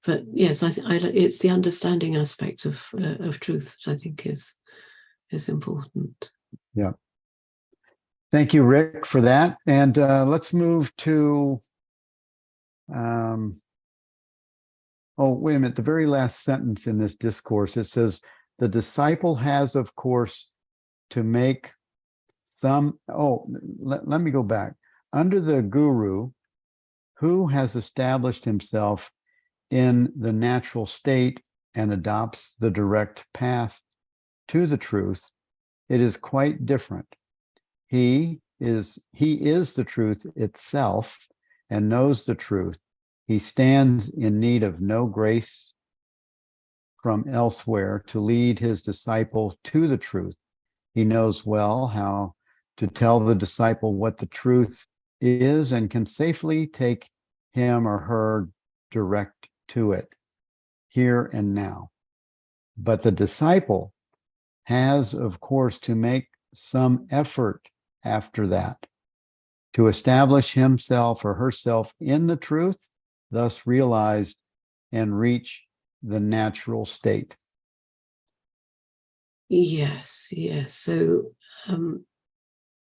but yes, it's the understanding aspect of truth that I think is important. Yeah. Thank you, Rick, for that. And let's move to. Oh, wait a minute. The very last sentence in this discourse, it says, "The disciple has, of course, to make some." Oh, let me go back. Under the guru, who has established himself in the natural state and adopts the direct path to the truth, it is quite different. He is the truth itself and knows the truth. He stands in need of no grace from elsewhere to lead his disciple to the truth. He knows well how to tell the disciple what the truth is and can safely take him or her direct to it, here and now. But the disciple has, of course, to make some effort after that to establish himself or herself in the truth, thus realize and reach the natural state. Yes. So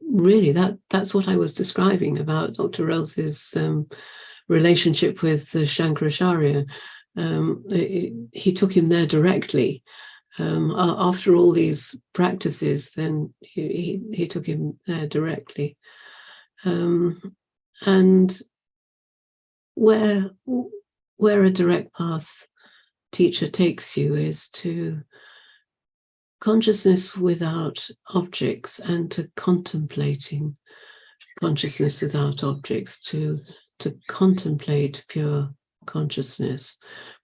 really, that's what I was describing about Dr. Rose's relationship with Shankaracharya. He took him there directly. After all these practices, then he took him there directly. And where a direct path teacher takes you is to consciousness without objects, and to contemplating consciousness without objects, to contemplate pure consciousness.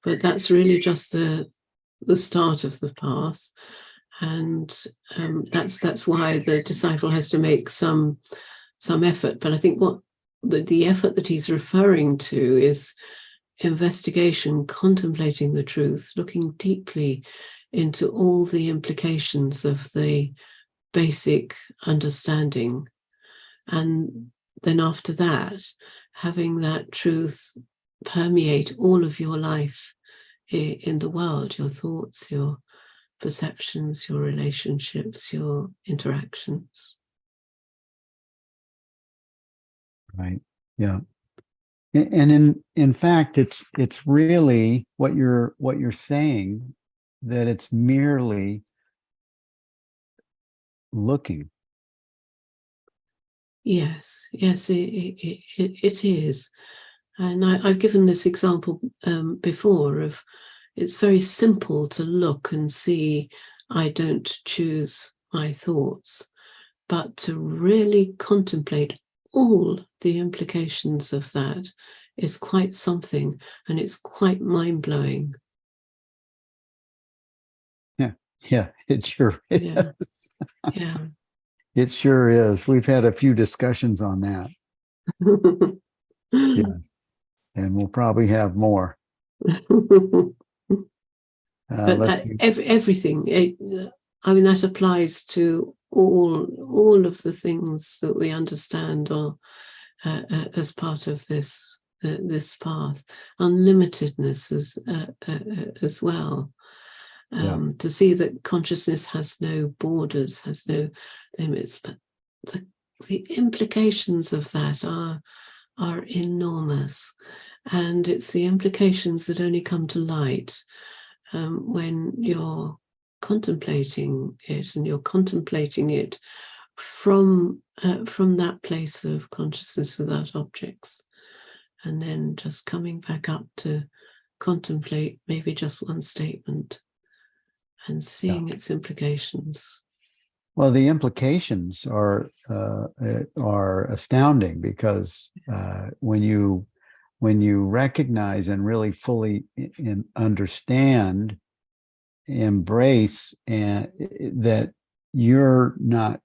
But that's really just the start of the path, and that's why the disciple has to make some effort. But I think what the effort that he's referring to is investigation, contemplating the truth, looking deeply into all the implications of the basic understanding. And then after that, having that truth permeate all of your life in the world, your thoughts, your perceptions, your relationships, your interactions. Right. Yeah. And in fact, it's really what you're saying, that it's merely looking. Yes, it is. And I've given this example before of, it's very simple to look and see I don't choose my thoughts, but to really contemplate all the implications of that is quite something, and it's quite mind-blowing. Yeah, it sure is. Yeah, yeah. It sure is. We've had a few discussions on that. Yeah, and we'll probably have more. But Let's everything, I mean, that applies to all of the things that we understand, or as part of this path, unlimitedness as well. To see that consciousness has no borders, has no limits, but the implications of that are enormous, and it's the implications that only come to light when you're contemplating it, and you're contemplating it from that place of consciousness without objects, and then just coming back up to contemplate maybe just one statement and seeing its implications. Well, the implications are astounding, because when you recognize and really fully understand, embrace, and that you're not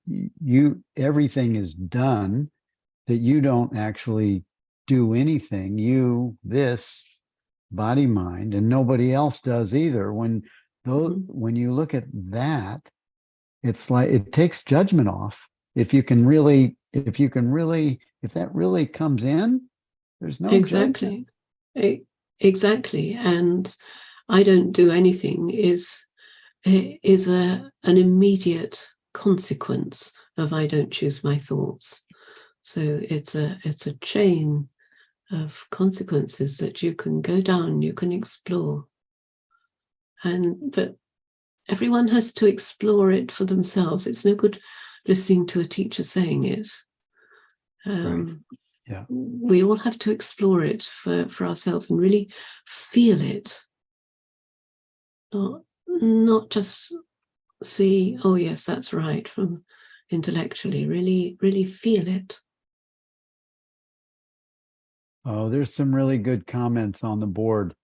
everything is done, that you don't actually do anything, this body mind, and nobody else does either. When you look at that, it's like it takes judgment off. If that really comes in, there's no Exactly. judgment. Exactly. And I don't do anything is an immediate consequence of I don't choose my thoughts. So it's a chain of consequences that you can go down, you can explore. But everyone has to explore it for themselves. It's no good listening to a teacher saying it. Right. Yeah. We all have to explore it for ourselves and really feel it. Not just see, oh yes, that's right, from intellectually. Really feel it. Oh, there's some really good comments on the board.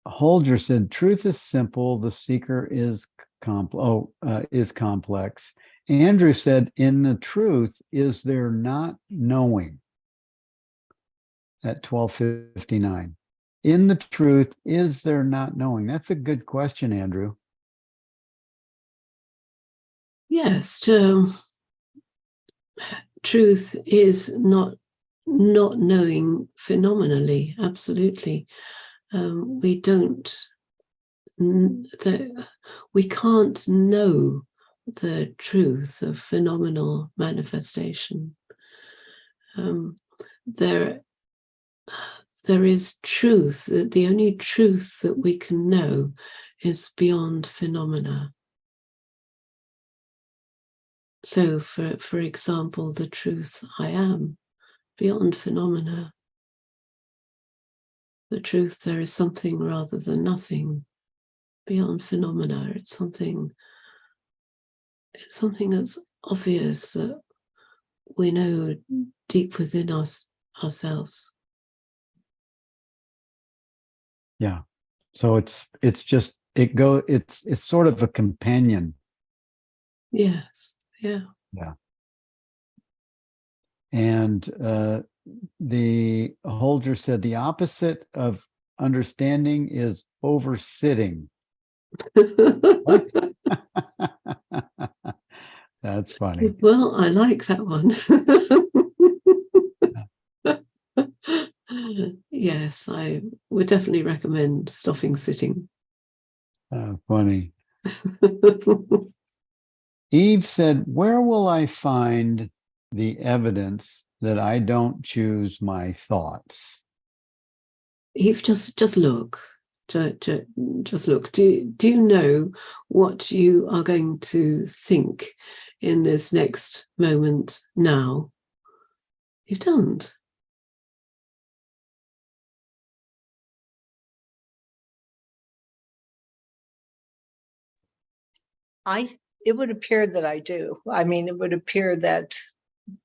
Holger said, "Truth is simple. The seeker is complex." Andrew said, "In the truth, is there not knowing?" At 12:59. In the truth, is there not knowing? That's a good question, Andrew. Yes, truth is not knowing phenomenally. Absolutely. We can't know the truth of phenomenal manifestation. There is truth, that the only truth that we can know is beyond phenomena. So, for example, the truth I am, beyond phenomena. The truth there is something rather than nothing, beyond phenomena. It's something that's obvious, that we know deep within ourselves. Yeah. So it's sort of a companion. Yes. Yeah. Yeah. And the Holger said the opposite of understanding is oversitting. What? That's funny. Well, I like that one. Yes, I would definitely recommend stopping sitting. Funny. Eve said, "Where will I find the evidence that I don't choose my thoughts?" Eve, just look. Just look. Do you know what you are going to think in this next moment now? You don't. It would appear that I do. I mean, it would appear that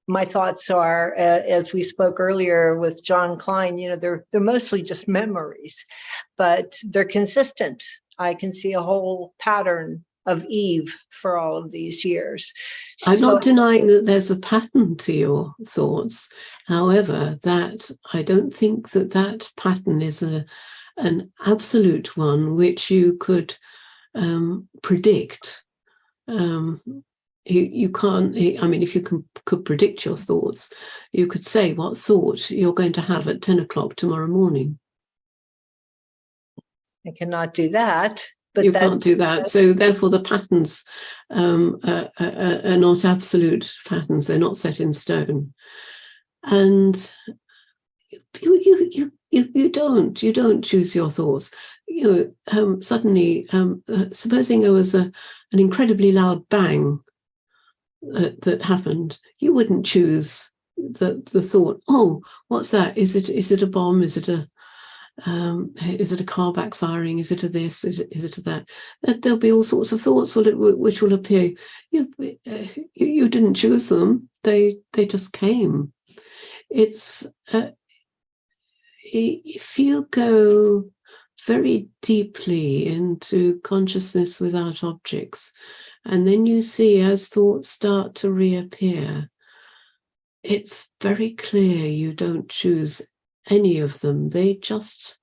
my thoughts are, as we spoke earlier with John Klein, they're mostly just memories, but they're consistent. I can see a whole pattern of Eve for all of these years. I'm not denying that there's a pattern to your thoughts. However, that I don't think that pattern is an absolute one which you could predict. You can't. I mean, if you could predict your thoughts, you could say what thought you're going to have at 10 o'clock tomorrow morning. I cannot do that. But you can't do that. So therefore, the patterns are not absolute patterns. They're not set in stone. And you don't choose your thoughts. Suddenly, supposing there was an incredibly loud bang that happened, you wouldn't choose the thought. Oh, what's that? Is it a bomb? Is it a car backfiring? Is it a this? Is it a that? There'll be all sorts of thoughts which will appear. You didn't choose them. They just came. It's if you go very deeply into consciousness without objects, and then you see as thoughts start to reappear, it's very clear you don't choose any of them. They just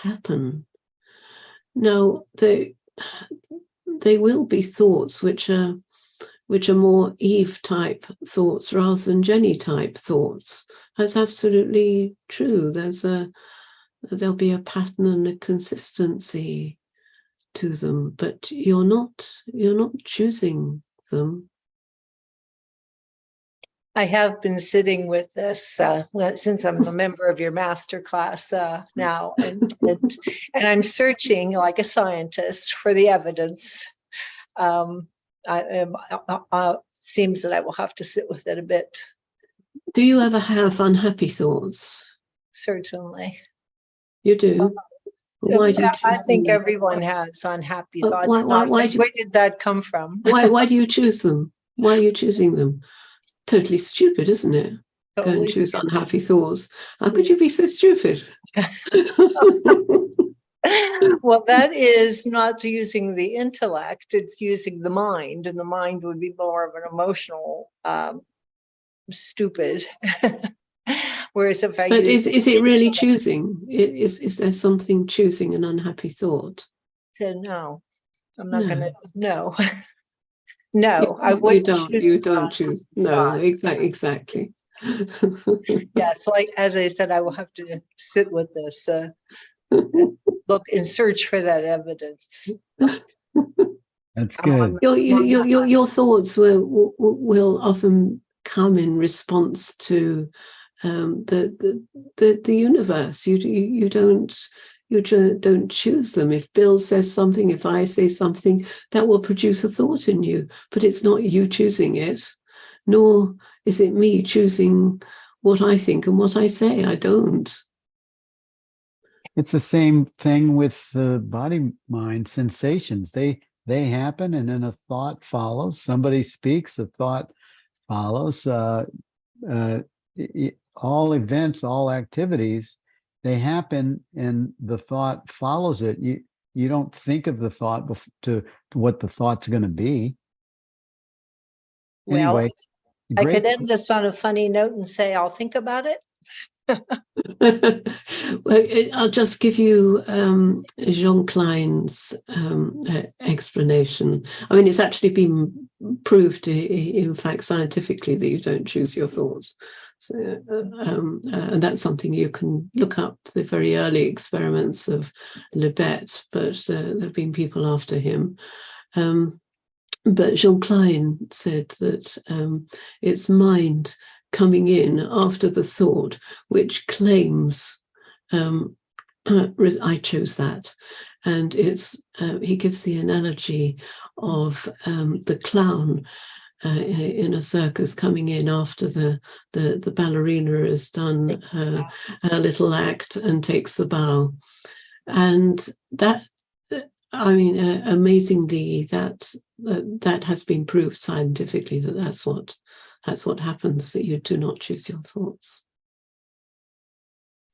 happen. Now, they will be thoughts which are more Eve type thoughts rather than Jenny type thoughts. That's absolutely true. There'll be a pattern and a consistency to them, but you're not choosing them. I have been sitting with this since I'm a member of your master class now, and I'm searching like a scientist for the evidence. Seems that I will have to sit with it a bit. Do you ever have unhappy thoughts? Certainly. You do? Why do you I think everyone has unhappy thoughts. Where did that come from? Why do you choose them? Why are you choosing them? Totally stupid, isn't it? Totally Go and choose stupid. Unhappy thoughts. How could you be so stupid? Well, that is not using the intellect, it's using the mind, and the mind would be more of an emotional stupid. Whereas if I is it really choosing? Is there something choosing an unhappy thought? So no, I'm not going to. No, no, I wouldn't. You don't choose. No, exactly. Yes, like as I said, I will have to sit with this, look and search for that evidence. That's good. Your thoughts will often come in response to the universe. You don't choose them. If Bill says something, if I say something, that will produce a thought in you, but it's not you choosing it, nor is it me choosing what I think and what I say. I don't. It's the same thing with the body mind sensations. They happen, and then a thought follows. Somebody speaks, a thought follows. All events, all activities, they happen, and the thought follows it. You don't think of the thought to what the thought's going to be. Well, anyway, I could end this on a funny note and say I'll think about it. Well, I'll just give you Jean Klein's explanation. I mean, it's actually been proved, in fact, scientifically, that you don't choose your thoughts. So, and that's something you can look up, the very early experiments of Libet, but there have been people after him. But Jean Klein said that it's mind coming in after the thought, which claims, I chose that. And it's he gives the analogy of the clown in a circus coming in after the ballerina has done her little act and takes the bow. And that, I mean, amazingly, that has been proved scientifically, that's what happens, that you do not choose your thoughts.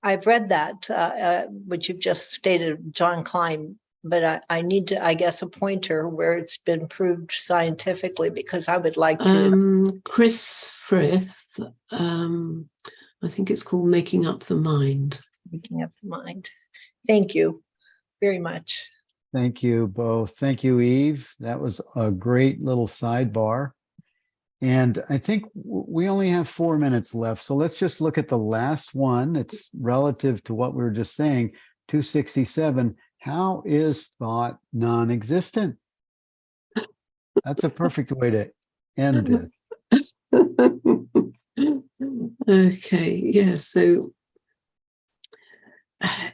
I've read that, which you've just stated, John Klein, but I need to, I guess, a pointer where it's been proved scientifically, because I would like to. Chris Frith, I think it's called Making Up the Mind. Making Up the Mind. Thank you very much. Thank you both. Thank you, Eve. That was a great little sidebar. And I think we only have 4 minutes left. So let's just look at the last one that's relative to what we were just saying. 267. How is thought non-existent? That's a perfect way to end this. Okay, yeah. So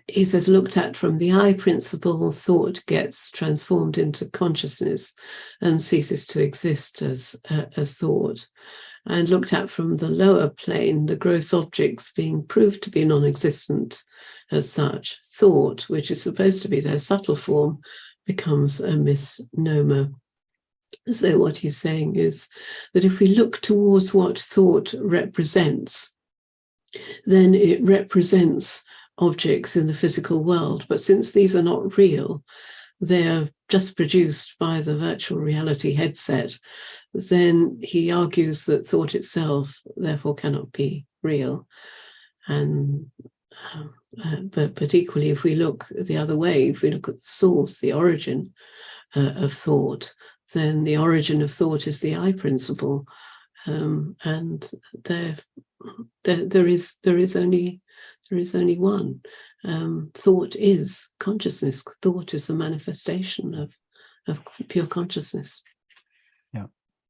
he says, looked at from the I principle, thought gets transformed into consciousness and ceases to exist as thought. And looked at from the lower plane, the gross objects being proved to be non-existent as such, thought, which is supposed to be their subtle form, becomes a misnomer. So what he's saying is that if we look towards what thought represents, then it represents objects in the physical world. But since these are not real, they're just produced by the virtual reality headset, then he argues that thought itself therefore cannot be real. And but equally, if we look the other way, if we look at the source, the origin of thought, then the origin of thought is the I principle, and there is only one. Thought is consciousness. Thought is the manifestation of pure consciousness. Yeah,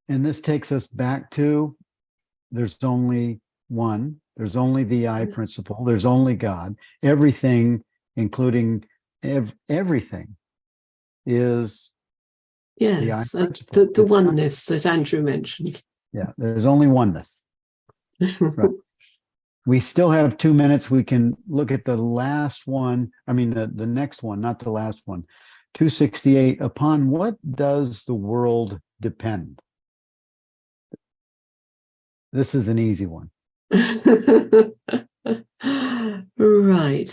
and this takes us back to there's only one. There's only the I principle. There's only God. Everything, including everything, is the I principle. The oneness that Andrew mentioned. Yeah, there's only oneness. Right. We still have 2 minutes. We can look at the last one. I mean, the next one, not the last one. 268. Upon what does the world depend? This is an easy one. Right.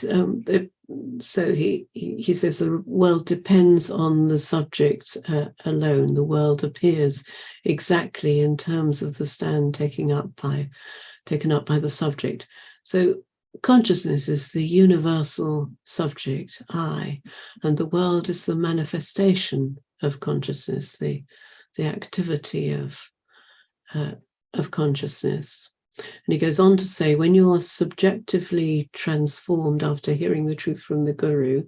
So he says the world depends on the subject alone. The world appears exactly in terms of the stand taken up by the subject. So consciousness is the universal subject, I, and the world is the manifestation of consciousness, the activity of consciousness. And he goes on to say, when you are subjectively transformed after hearing the truth from the Guru,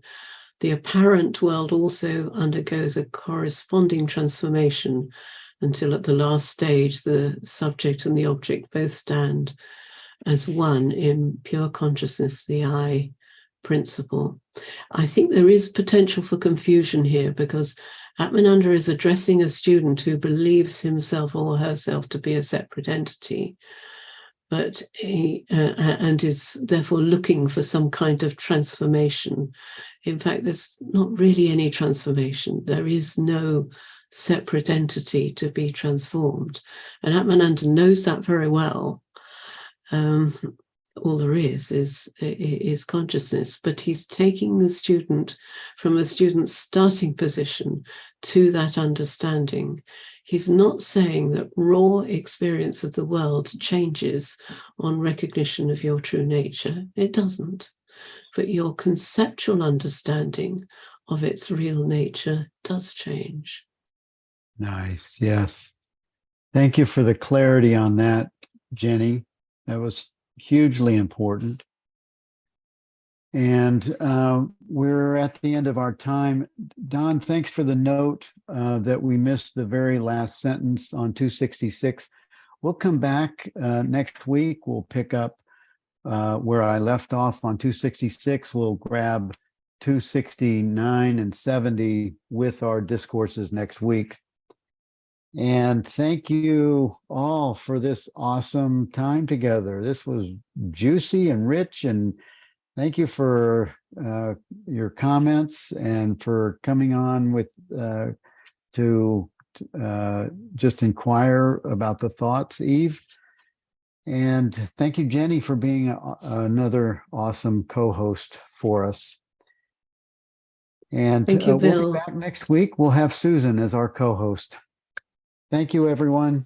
the apparent world also undergoes a corresponding transformation until at the last stage, the subject and the object both stand as one in pure consciousness, the I principle. I think there is potential for confusion here because Atmananda is addressing a student who believes himself or herself to be a separate entity, but and is therefore looking for some kind of transformation. In fact, there's not really any transformation. There is no separate entity to be transformed. And Atmananda knows that very well. All there is consciousness, but he's taking the student from the student's starting position to that understanding. He's not saying that raw experience of the world changes on recognition of your true nature. It doesn't. But your conceptual understanding of its real nature does change. Nice. Yes. Thank you for the clarity on that, Jenny. That was hugely important. And we're at the end of our time. Don, thanks for the note that we missed the very last sentence on 266. We'll come back next week. We'll pick up where I left off on 266. We'll grab 269 and 70 with our discourses next week. And thank you all for this awesome time together. This was juicy and rich, and thank you for your comments and for coming on with to just inquire about the thoughts, Eve. And thank you, Jenny, for being another awesome co-host for us. And Thank you, we'll be Bill. back next week. We'll have Susan as our co-host. Thank you, everyone.